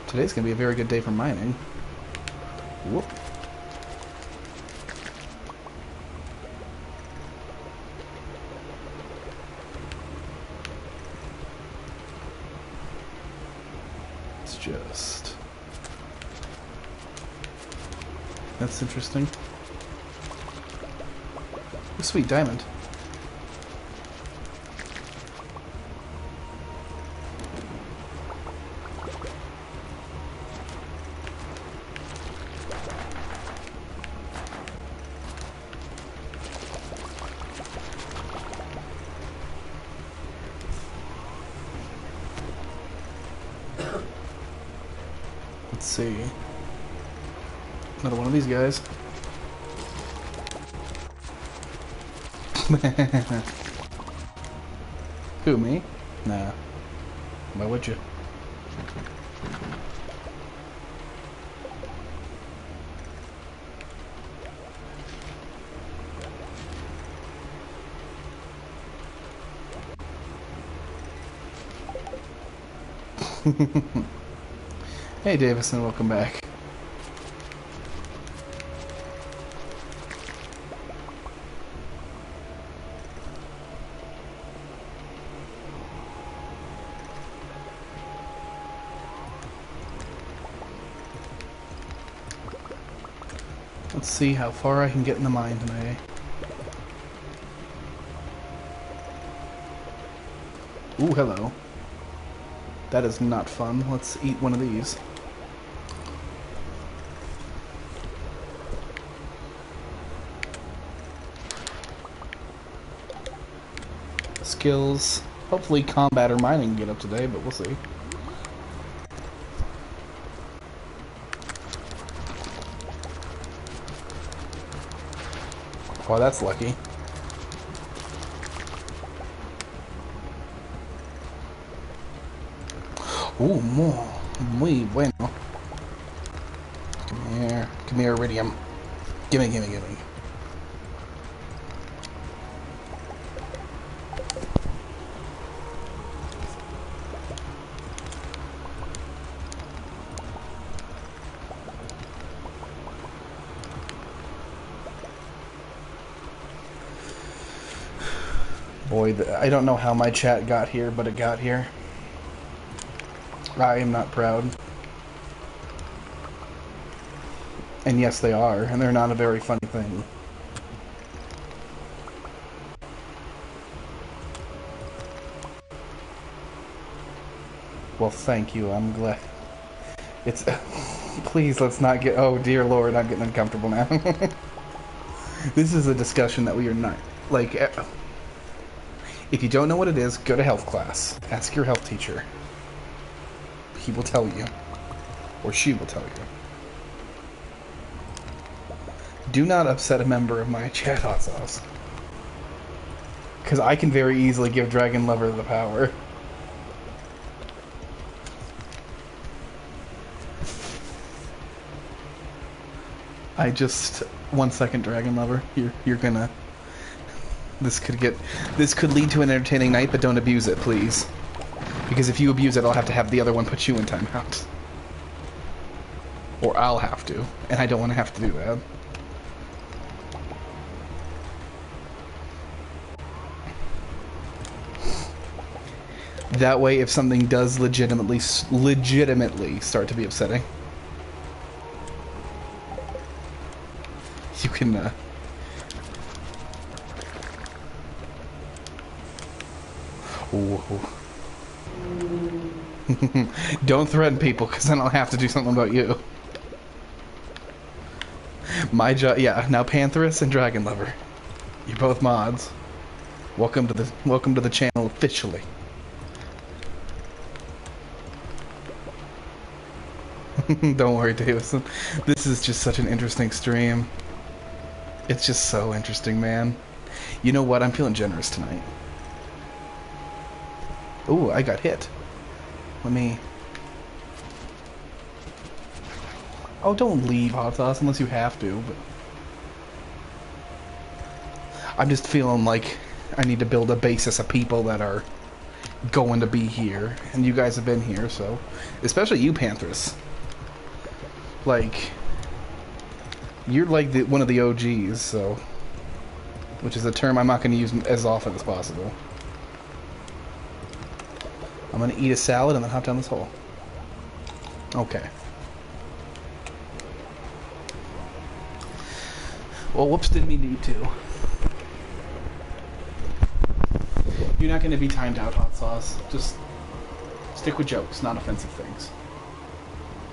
Today's gonna be a very good day for mining. Whoop. It's just... That's interesting. Oh, sweet diamond. Let's see. Another one of these guys. Who, me? Nah. Why would you? Hey Davison, welcome back. Let's see how far I can get in the mine today. Ooh, hello. That is not fun. Let's eat one of these. Skills. Hopefully combat or mining get up today, but we'll see. Wow, that's lucky. Ooh, muy bueno. Come here, iridium. Gimme, gimme, gimme. Boy, I don't know how my chat got here, but it got here. I am not proud. And yes, they are, and they're not a very funny thing. Well, thank you, I'm glad. It's... Please, let's not get... Oh, dear Lord, I'm getting uncomfortable now. This is a discussion that we are not... Like... If you don't know what it is, go to health class. Ask your health teacher. He will tell you. Or she will tell you. Do not upset a member of my chat, hot sauce. Because I can very easily give Dragon Lover the power. I just... 1 second, Dragon Lover. You're gonna... This could lead to an entertaining night, but don't abuse it, please. Because if you abuse it, I'll have to have the other one put you in timeout. Or I'll have to, and I don't want to have to do that. That way, if something does legitimately start to be upsetting, you can, Whoa. Don't threaten people, because then I'll have to do something about you. My job, yeah. Now, Pantherus and Dragon Lover, you're both mods. Welcome to the channel officially. Don't worry, Davison. This is just such an interesting stream. It's just so interesting, man. You know what? I'm feeling generous tonight. Ooh, I got hit. Let me... Oh, don't leave, Hot Sauce, unless you have to, but... I'm just feeling like I need to build a basis of people that are going to be here. And you guys have been here, so... Especially you, Pantherus. Like... You're like one of the OGs, so... Which is a term I'm not going to use as often as possible. I'm going to eat a salad and then hop down this hole. Okay. Well, whoops, didn't mean to eat two. You're not going to be timed out, Hot Sauce. Just stick with jokes, not offensive things.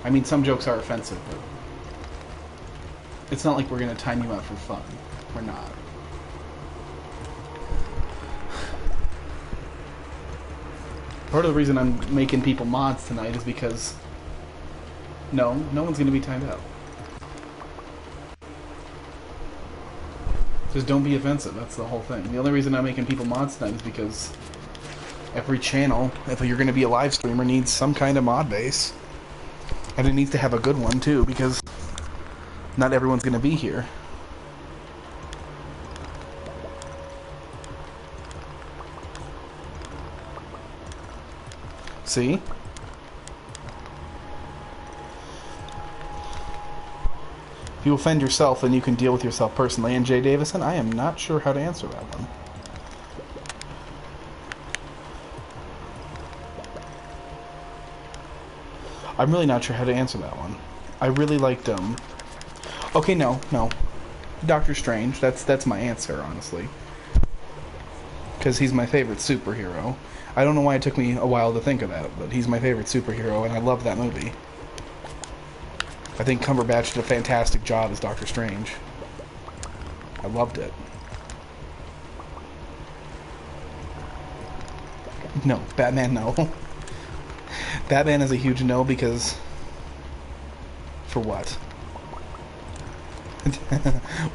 I mean, some jokes are offensive, but it's not like we're going to time you out for fun. We're not. Part of the reason I'm making people mods tonight is because no one's going to be timed out. Just don't be offensive, that's the whole thing. The only reason I'm making people mods tonight is because every channel, if you're going to be a live streamer, needs some kind of mod base. And it needs to have a good one too, because not everyone's going to be here. See? If you offend yourself, then you can deal with yourself personally. And Jay Davison, I am not sure how to answer that one. I'm really not sure how to answer that one. I really liked Okay, no. Doctor Strange. That's my answer, honestly. Because he's my favorite superhero. I don't know why it took me a while to think of that, but he's my favorite superhero, and I love that movie. I think Cumberbatch did a fantastic job as Doctor Strange. I loved it. No, Batman, no. Batman is a huge no because... For what?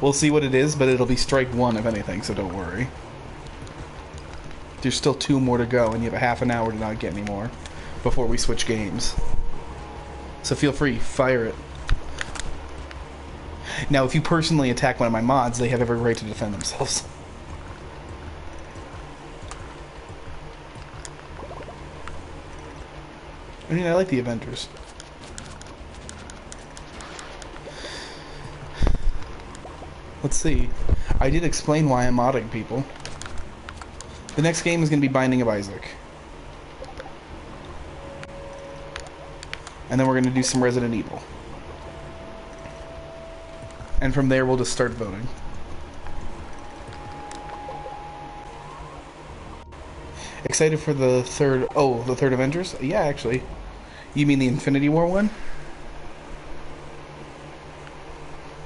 We'll see what it is, but it'll be strike one if anything, so don't worry. There's still 2 more to go, and you have a half an hour to not get any more before we switch games. So feel free, fire it. Now, if you personally attack one of my mods, they have every right to defend themselves. I mean, I like the Avengers. Let's see. I did explain why I'm modding people. The next game is going to be Binding of Isaac. And then we're going to do some Resident Evil. And from there, we'll just start voting. Excited for the third... Oh, the third Avengers? Yeah, actually. You mean the Infinity War one?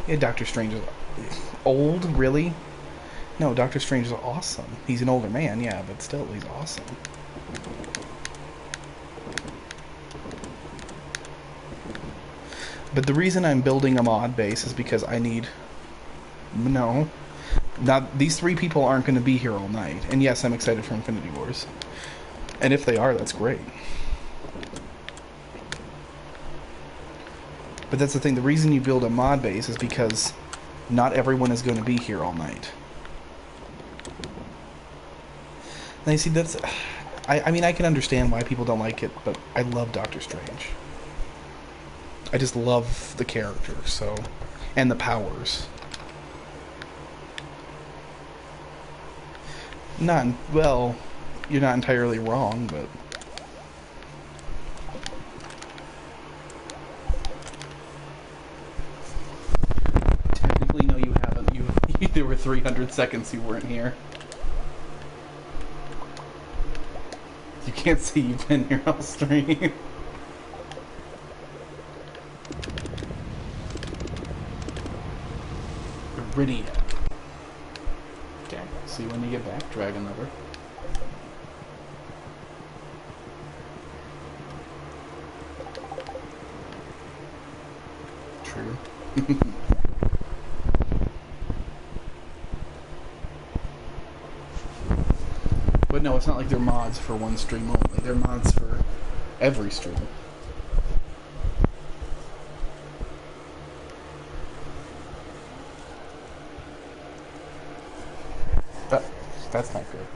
Yeah, Doctor Strange is... Old? Really? No, Doctor Strange is awesome. He's an older man, yeah, but still, he's awesome. But the reason I'm building a mod base is because I need... No. Not, these 3 people aren't going to be here all night. And yes, I'm excited for Infinity Wars. And if they are, that's great. But that's the thing, the reason you build a mod base is because not everyone is going to be here all night. And you see, that's... I mean, I can understand why people don't like it, but I love Doctor Strange. I just love the character, so... And the powers. Not... Well, you're not entirely wrong, but... Technically, no, you haven't. There were 300 seconds you weren't here. You can't see you've been here on stream. Iridium. Okay, see you when you get back, Dragon Lover. True. But no, it's not like they're mods for one stream only. They're mods for every stream. That's not good.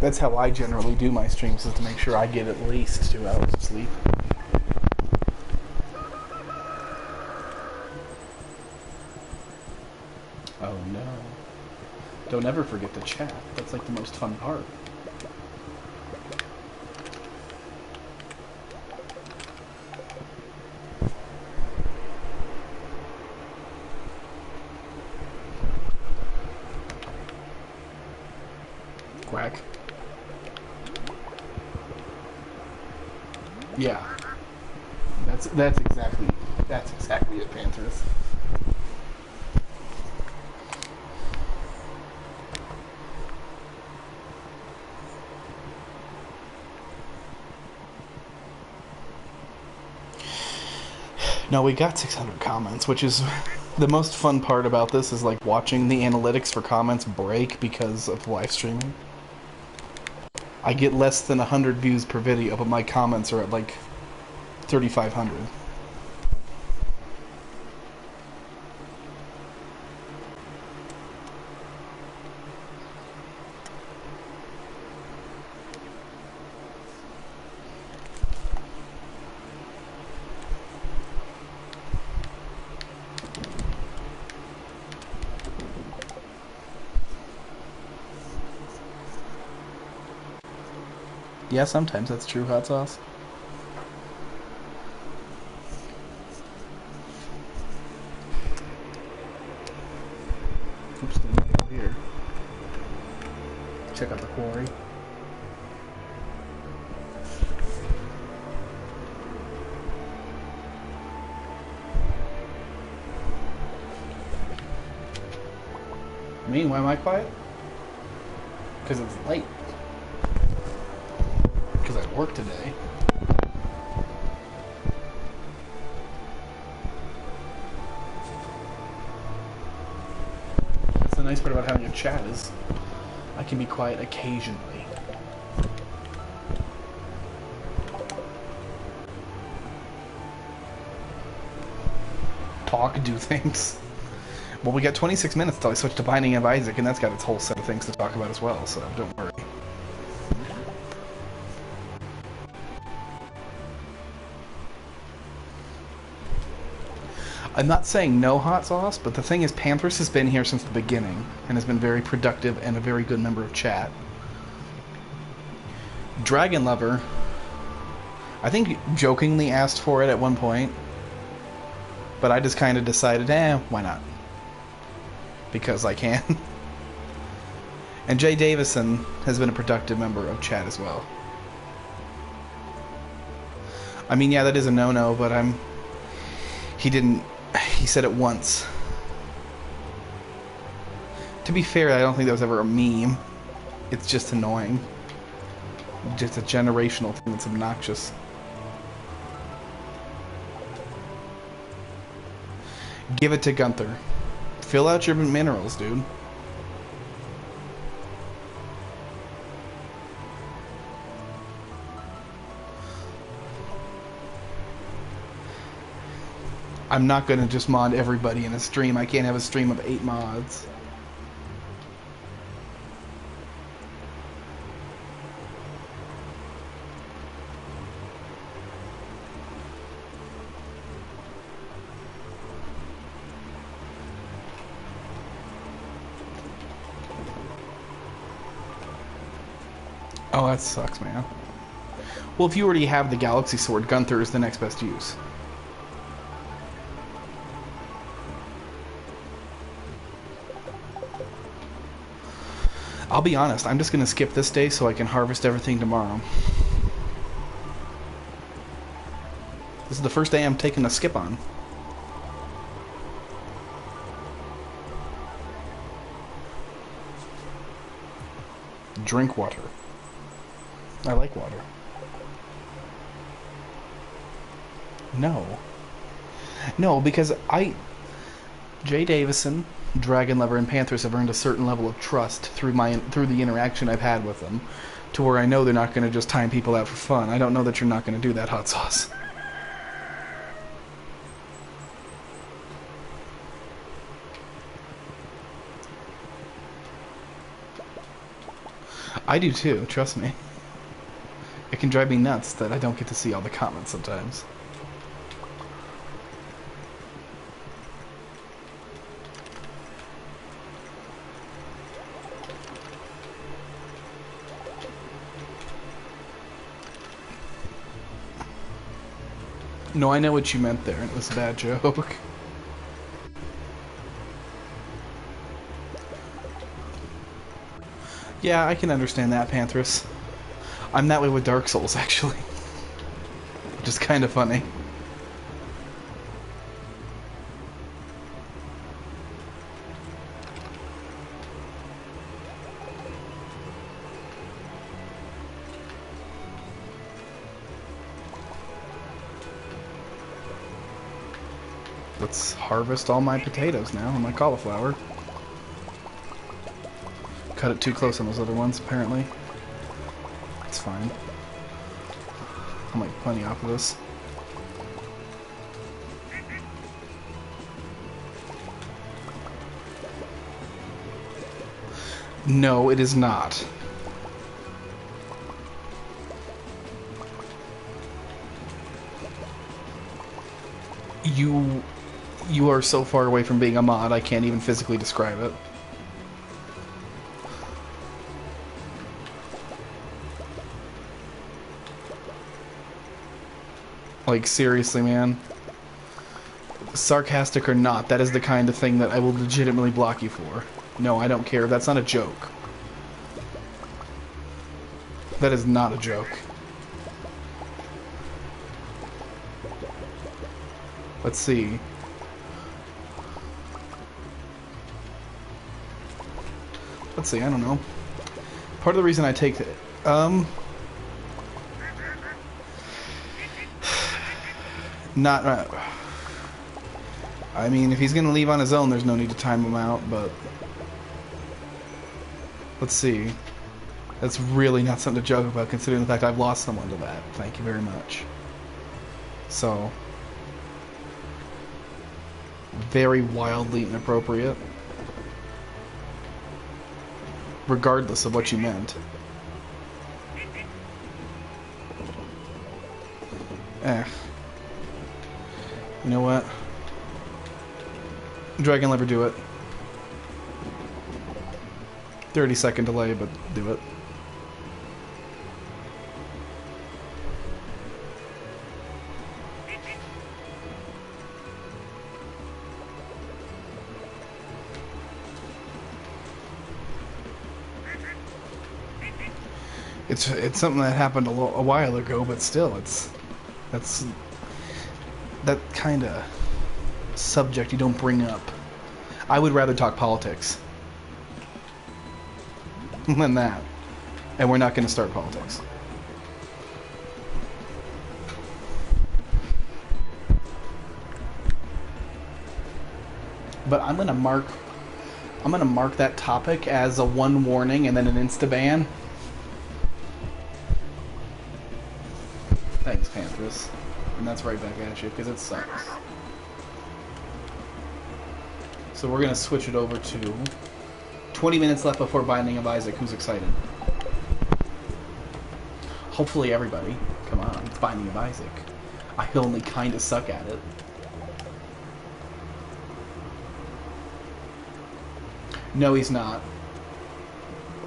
That's how I generally do my streams, is to make sure I get at least 2 hours of sleep. Oh no. Don't ever forget to chat. That's like the most fun part. Quack. Yeah. That's exactly it, Panthers. No, we got 600 comments, which is the most fun part about this, is like watching the analytics for comments break because of live streaming. I get less than 100 views per video, but my comments are at like 3,500. Yeah, sometimes that's true, hot sauce. Oops, let me go here. Check out the quarry. Me? Why am I quiet? Because it's late. Because I work today. That's the nice part about having a chat, is I can be quiet occasionally. Talk, do things. Well, we got 26 minutes till I switch to Binding of Isaac, and that's got its whole set of things to talk about as well, so don't worry. I'm not saying no hot sauce, but the thing is, Panthers has been here since the beginning, and has been very productive and a very good member of chat. Dragon Lover, I think, jokingly asked for it at one point, but I just kind of decided, why not? Because I can. And Jay Davison has been a productive member of chat as well. I mean, yeah, that is a no-no, but he said it once. To be fair, I don't think that was ever a meme. It's just annoying. Just a generational thing that's obnoxious. Give it to Gunther. Fill out your minerals, dude. I'm not gonna just mod everybody in a stream. I can't have a stream of 8 mods. Oh, that sucks, man. Well, if you already have the Galaxy Sword, Gunther is the next best use. I'll be honest, I'm just going to skip this day so I can harvest everything tomorrow. This is the first day I'm taking a skip on. Drink water. I like water. No. No, because Jay Davison, Dragon Lover, and Panthers have earned a certain level of trust through the interaction I've had with them, to where I know they're not going to just time people out for fun. I don't know that you're not going to do that, Hot Sauce. I do too, trust me. It can drive me nuts that I don't get to see all the comments sometimes. No, I know what you meant there. It was a bad joke. Yeah, I can understand that, Panthers. I'm that way with Dark Souls, actually. Which is kind of funny. Let's harvest all my potatoes now and my cauliflower. Cut it too close on those other ones, apparently. It's fine. I'll make plenty off of this. No, it is not. You are so far away from being a mod, I can't even physically describe it. Like, seriously, man. Sarcastic or not, that is the kind of thing that I will legitimately block you for. No, I don't care. That's not a joke. That is not a joke. Let's see. Let's see, I don't know. Part of the reason I take it, not, I mean, if he's gonna leave on his own, there's no need to time him out, but let's see. That's really not something to joke about, considering the fact I've lost someone to that. Thank you very much. So, very wildly inappropriate. Regardless of what you meant. You know what? Dragon Lover, do it. 30-second delay, but do it. It's something that happened a while ago, but still, that's that kind of subject you don't bring up. I would rather talk politics than that, and we're not going to start politics. But I'm gonna mark that topic as a one warning and then an insta ban. Thanks, Panthers. And that's right back at you, because it sucks. So we're going to switch it over to 20 minutes left before Binding of Isaac. Who's excited? Hopefully everybody. Come on, it's Binding of Isaac. I only kind of suck at it. No, he's not.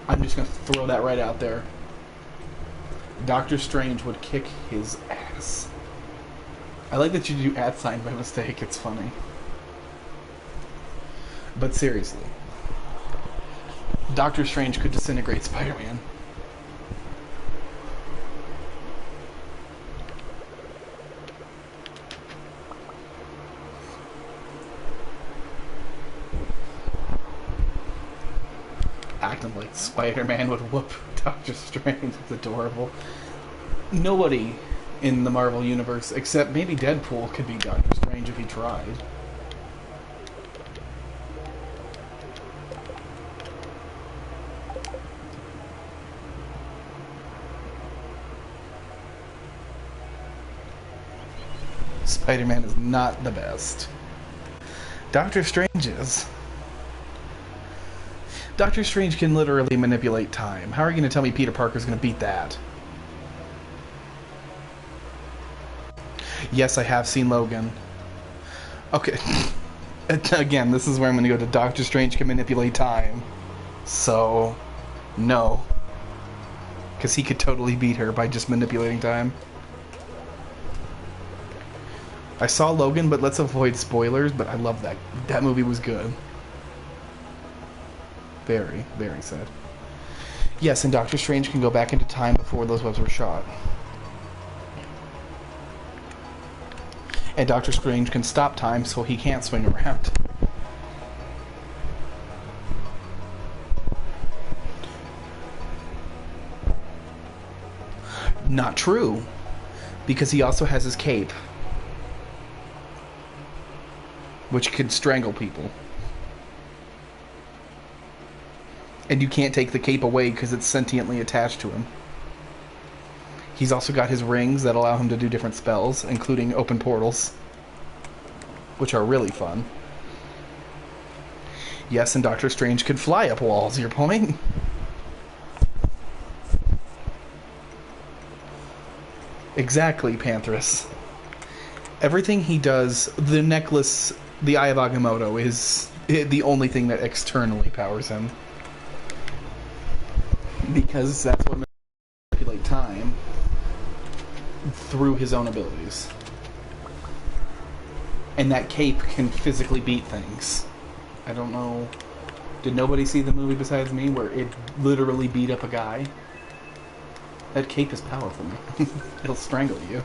I'm just going to throw that right out there. Doctor Strange would kick his ass. I like that you do @ by mistake. It's funny. But seriously, Doctor Strange could disintegrate Spider-Man. Acting like Spider-Man would whoop Doctor Strange. It's adorable. Nobody in the Marvel Universe, except maybe Deadpool, could beat Doctor Strange if he tried. Spider-Man is not the best. Doctor Strange is. Doctor Strange can literally manipulate time. How are you going to tell me Peter Parker's going to beat that? Yes, I have seen Logan. Okay. Again, this is where I'm going to go to Doctor Strange can manipulate time. So, no. Because he could totally beat her by just manipulating time. I saw Logan, but let's avoid spoilers, but I love that. That movie was good. Very, very sad. Yes, and Doctor Strange can go back into time before those webs were shot. And Doctor Strange can stop time so he can't swing around. Not true. Because he also has his cape, which can strangle people. And you can't take the cape away because it's sentiently attached to him. He's also got his rings that allow him to do different spells, including open portals, which are really fun. Yes, and Doctor Strange could fly up walls, your point? Exactly, Panthers. Everything he does, the necklace, the Eye of Agamotto, is the only thing that externally powers him. Because that's what manipulate time through his own abilities. And that cape can physically beat things. I don't know. Did nobody see the movie besides me where it literally beat up a guy? That cape is powerful. It'll strangle you.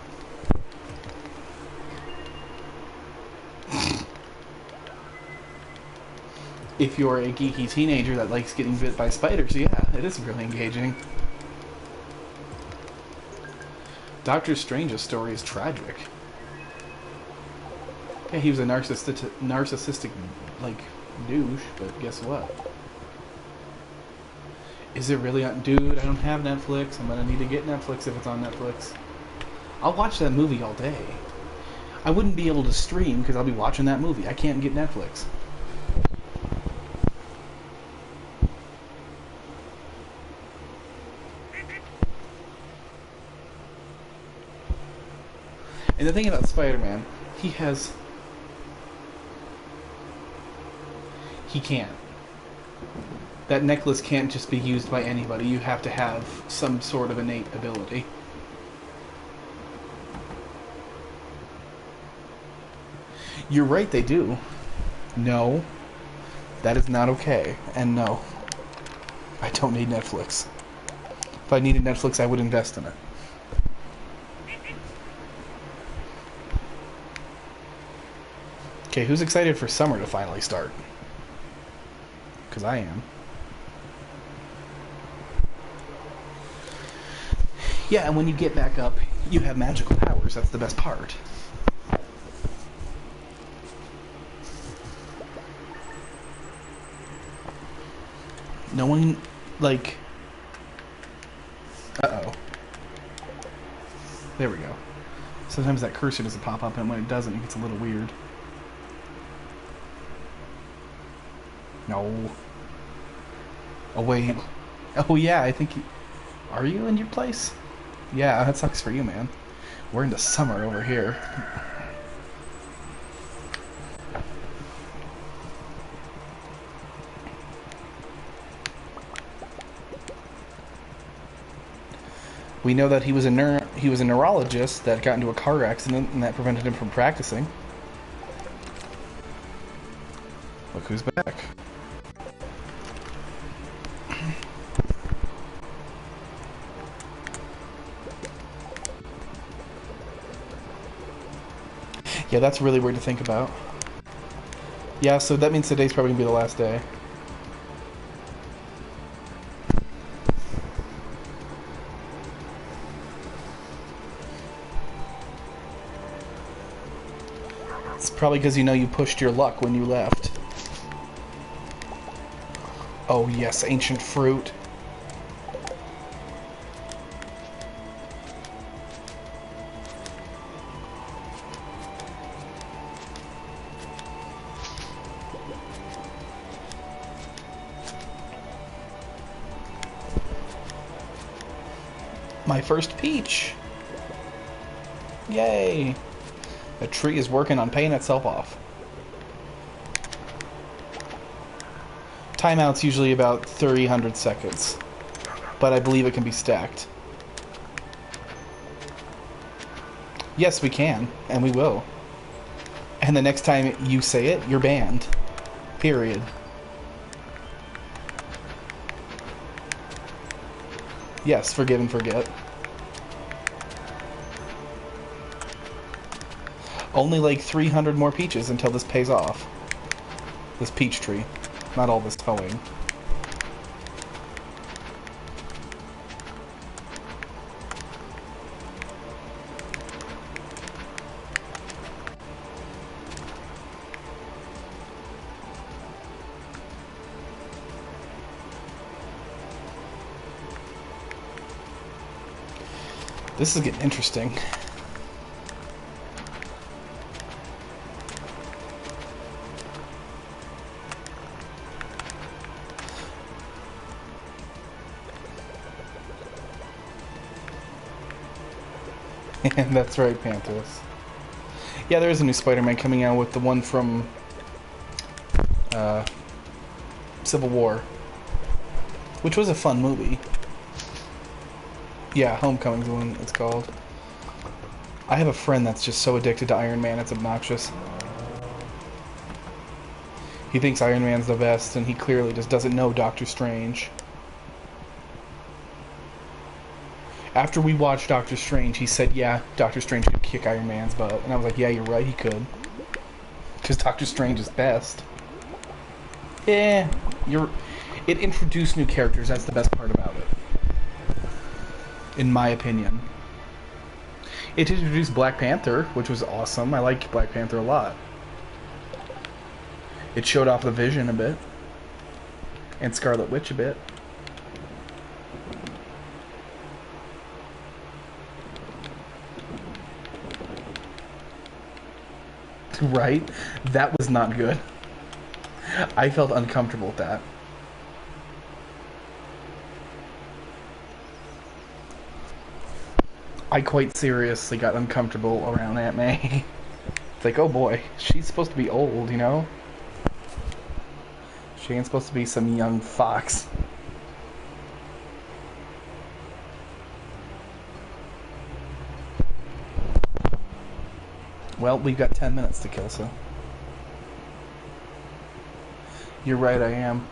If you're a geeky teenager that likes getting bit by spiders, yeah, it is really engaging. Doctor Strange's story is tragic. Yeah, he was a narcissistic, like, douche, but guess what? Is it really on? Dude, I don't have Netflix. I'm gonna need to get Netflix if it's on Netflix. I'll watch that movie all day. I wouldn't be able to stream because I'll be watching that movie. I can't get Netflix. And the thing about Spider-Man, he can't. That necklace can't just be used by anybody. You have to have some sort of innate ability. You're right, they do. No. That is not okay. And no. I don't need Netflix. If I needed Netflix, I would invest in it. Okay, who's excited for summer to finally start? Because I am. Yeah, and when you get back up, you have magical powers. That's the best part. No one, like... Uh-oh. There we go. Sometimes that cursor doesn't pop up, and when it doesn't, it gets a little weird. No. Oh, wait. Oh, yeah, I think you... Are you in your place? Yeah, that sucks for you, man. We're into summer over here. We know that he was a neurologist that got into a car accident and that prevented him from practicing. Look who's back. Yeah, that's really weird to think about. Yeah, so that means today's probably gonna be the last day. It's probably because you know you pushed your luck when you left. Oh yes, ancient fruit. My first peach! Yay! The tree is working on paying itself off. Timeout's usually about 300 seconds, but I believe it can be stacked. Yes, we can, and we will. And the next time you say it, you're banned. Period. Yes, forgive and forget. Only like 300 more peaches until this pays off. This peach tree. Not all this towing. This is getting interesting. That's right, Panthers. Yeah, there is a new Spider-Man coming out with the one from Civil War, which was a fun movie. Yeah, Homecoming's the one it's called. I have a friend that's just so addicted to Iron Man, it's obnoxious. He thinks Iron Man's the best, and he clearly just doesn't know Doctor Strange. After we watched Doctor Strange, he said, yeah, Doctor Strange could kick Iron Man's butt. And I was like, yeah, you're right, he could. Because Doctor Strange is best. Yeah, it introduced new characters, that's the best part about it. In my opinion. It introduced Black Panther, which was awesome. I like Black Panther a lot. It showed off the Vision a bit. And Scarlet Witch a bit. Right? That was not good. I felt uncomfortable with that. I quite seriously got uncomfortable around Aunt May. It's like, oh boy, she's supposed to be old, you know? She ain't supposed to be some young fox. Well, we've got 10 minutes to kill, so. You're right, I am.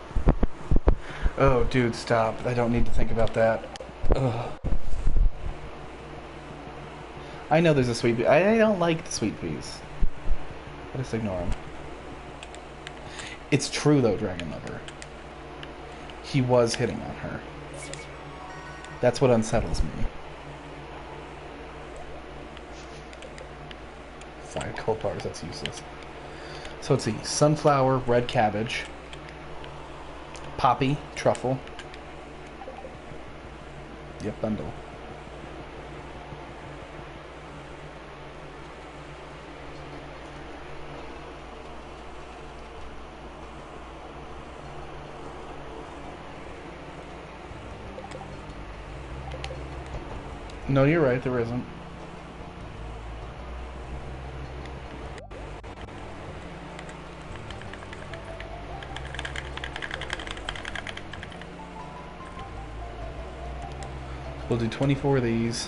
Oh, dude, stop. I don't need to think about that. Ugh. I know there's a sweet pea. I don't like the sweet peas. I just ignore them. It's true, though, Dragon Lover. He was hitting on her. That's what unsettles me. 5 cold bars, that's useless. So let's see. Sunflower, red cabbage, poppy, truffle. Yep, bundle. No, you're right, there isn't. We'll do 24 of these.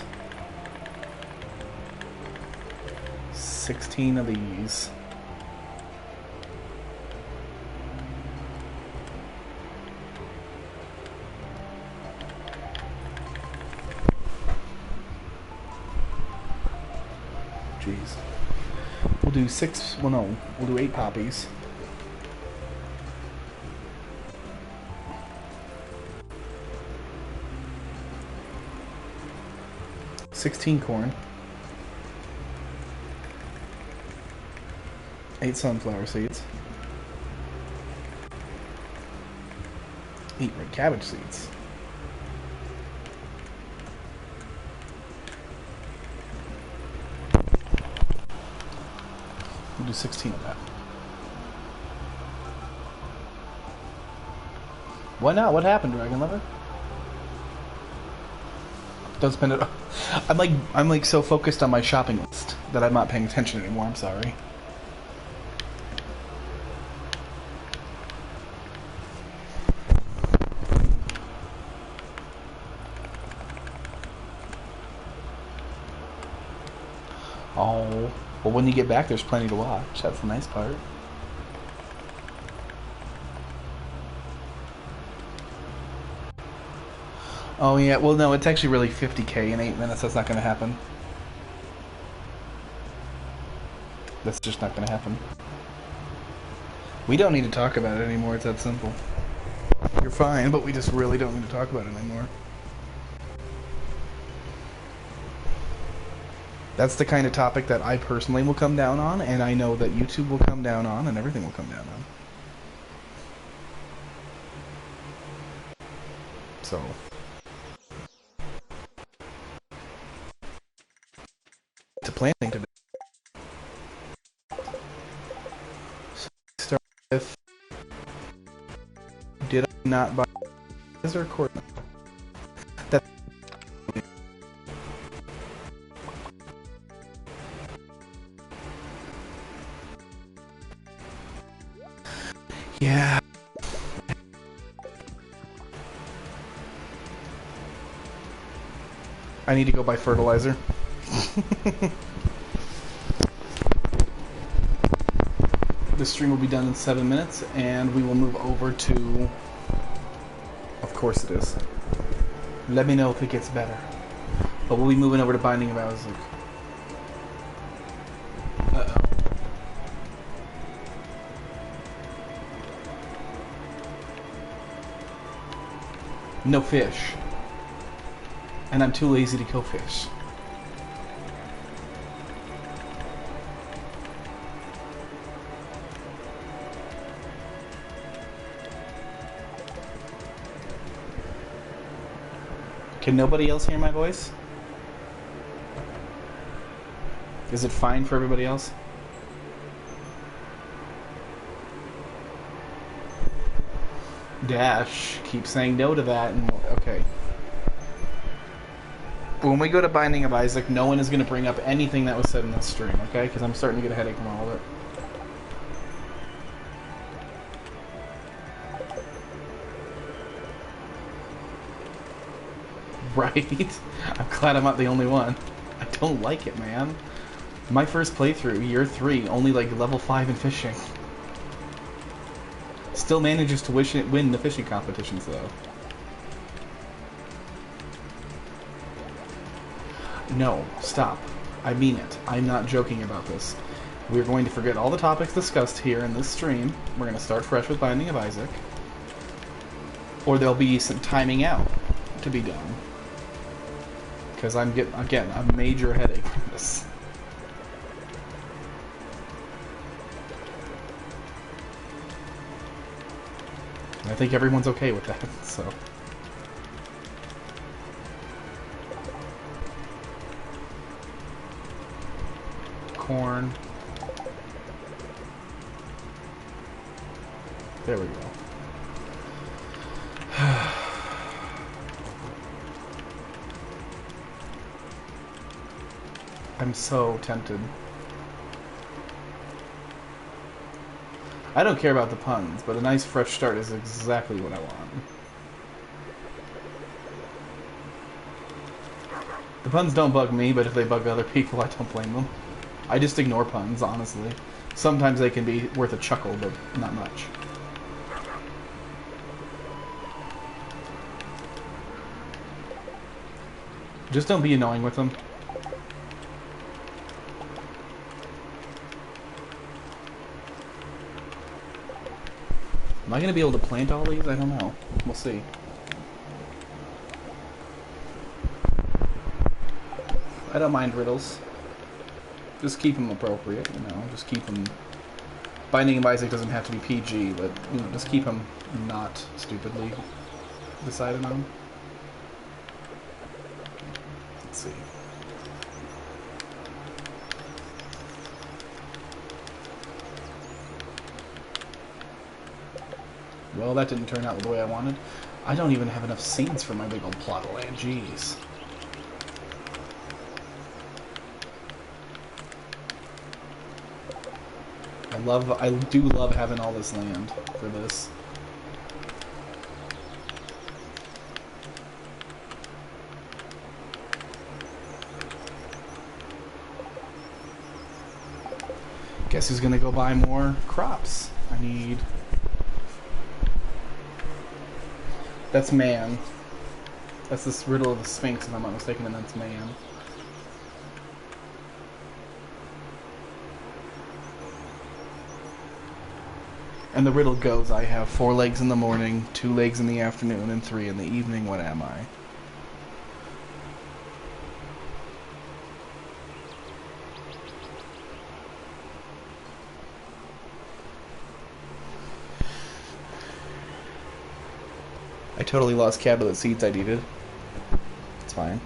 16 of these. Jeez. We'll do 6, well no, we'll do 8 poppies. $16 corn. 8 sunflower seeds. 8 red cabbage seeds. We'll do 16 of that. Why not? What happened, Dragon Lover? Don't spend it. I'm like so focused on my shopping list that I'm not paying attention anymore. I'm sorry. Oh, well, when you get back, there's plenty to watch. That's the nice part. Oh, yeah. Well, no, it's actually really 50K in 8 minutes. That's not going to happen. That's just not going to happen. We don't need to talk about it anymore. It's that simple. You're fine, but we just really don't need to talk about it anymore. That's the kind of topic that I personally will come down on, and I know that YouTube will come down on, and everything will come down on. So... it's a planting today. So start with... did I not buy... is there a cord? That... yeah. I need to go buy fertilizer. This stream will be done in 7 minutes, and we will move over to... of course it is. Let me know if it gets better. But we'll be moving over to Binding of Isaac. Uh-oh. No fish. And I'm too lazy to kill fish. Can nobody else hear my voice? Is it fine for everybody else? Dash keeps saying no to that, and okay. When we go to Binding of Isaac, no one is going to bring up anything that was said in this stream, okay? Because I'm starting to get a headache from all of it. Right? I'm glad I'm not the only one. I don't like it, man. My first playthrough, year 3, only like level 5 in fishing. Still manages to win the fishing competitions, though. No, stop. I mean it. I'm not joking about this. We're going to forget all the topics discussed here in this stream. We're going to start fresh with Binding of Isaac. Or there'll be some timing out to be done. Because I'm getting, again, a major headache from this. And I think everyone's okay with that, so... corn. There we go. I'm so tempted. I don't care about the puns, but a nice fresh start is exactly what I want. The puns don't bug me, but if they bug other people, I don't blame them. I just ignore puns, honestly. Sometimes they can be worth a chuckle, but not much. Just don't be annoying with them. Am I going to be able to plant all these? I don't know. We'll see. I don't mind riddles. Just keep them appropriate, you know. Just keep them... Binding of Isaac doesn't have to be PG, but, you know, just keep them not stupidly decided on. Let's see. Well, that didn't turn out the way I wanted. I don't even have enough seeds for my big old plot of land. Jeez. I do love having all this land for this. Guess who's gonna go buy more crops? I need... That's man. That's this riddle of the Sphinx, if I'm not mistaken, and that's man. And the riddle goes, I have 4 legs in the morning, 2 legs in the afternoon, and 3 in the evening. What am I? I totally lost cabinet seeds I needed. It's fine.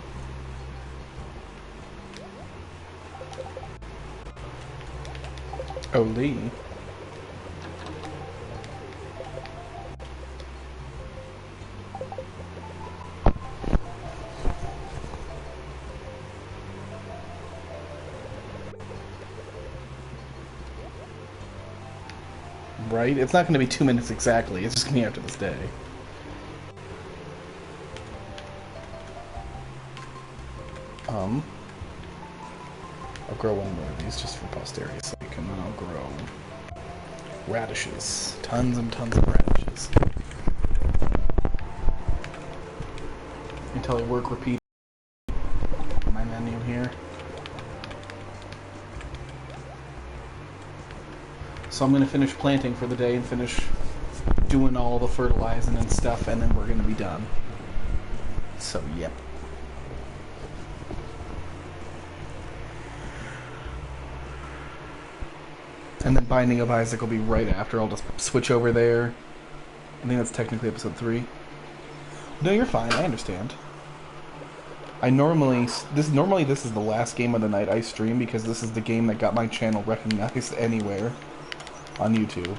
Oh, Lee. Right? It's not going to be 2 minutes exactly. It's just going to be after this day. I'll grow one more of these just for posterity's sake, and then I'll grow radishes. Tons and tons of radishes. Until I work repeat my menu here. So I'm going to finish planting for the day and finish doing all the fertilizing and stuff, and then we're going to be done. So, yep. And then Binding of Isaac will be right after. I'll just switch over there. I think that's technically episode 3. No, you're fine. I understand. Normally this is the last game of the night I stream because this is the game that got my channel recognized anywhere on YouTube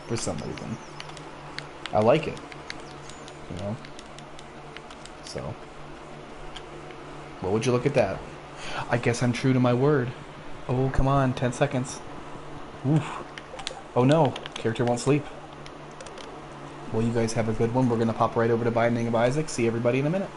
for some reason. I like it, you know. So, what would you look at that? I guess I'm true to my word. Oh, come on, 10 seconds. Oof. Oh no, character won't sleep. Well, you guys have a good one. We're gonna pop right over to Binding of Isaac. See everybody in a minute.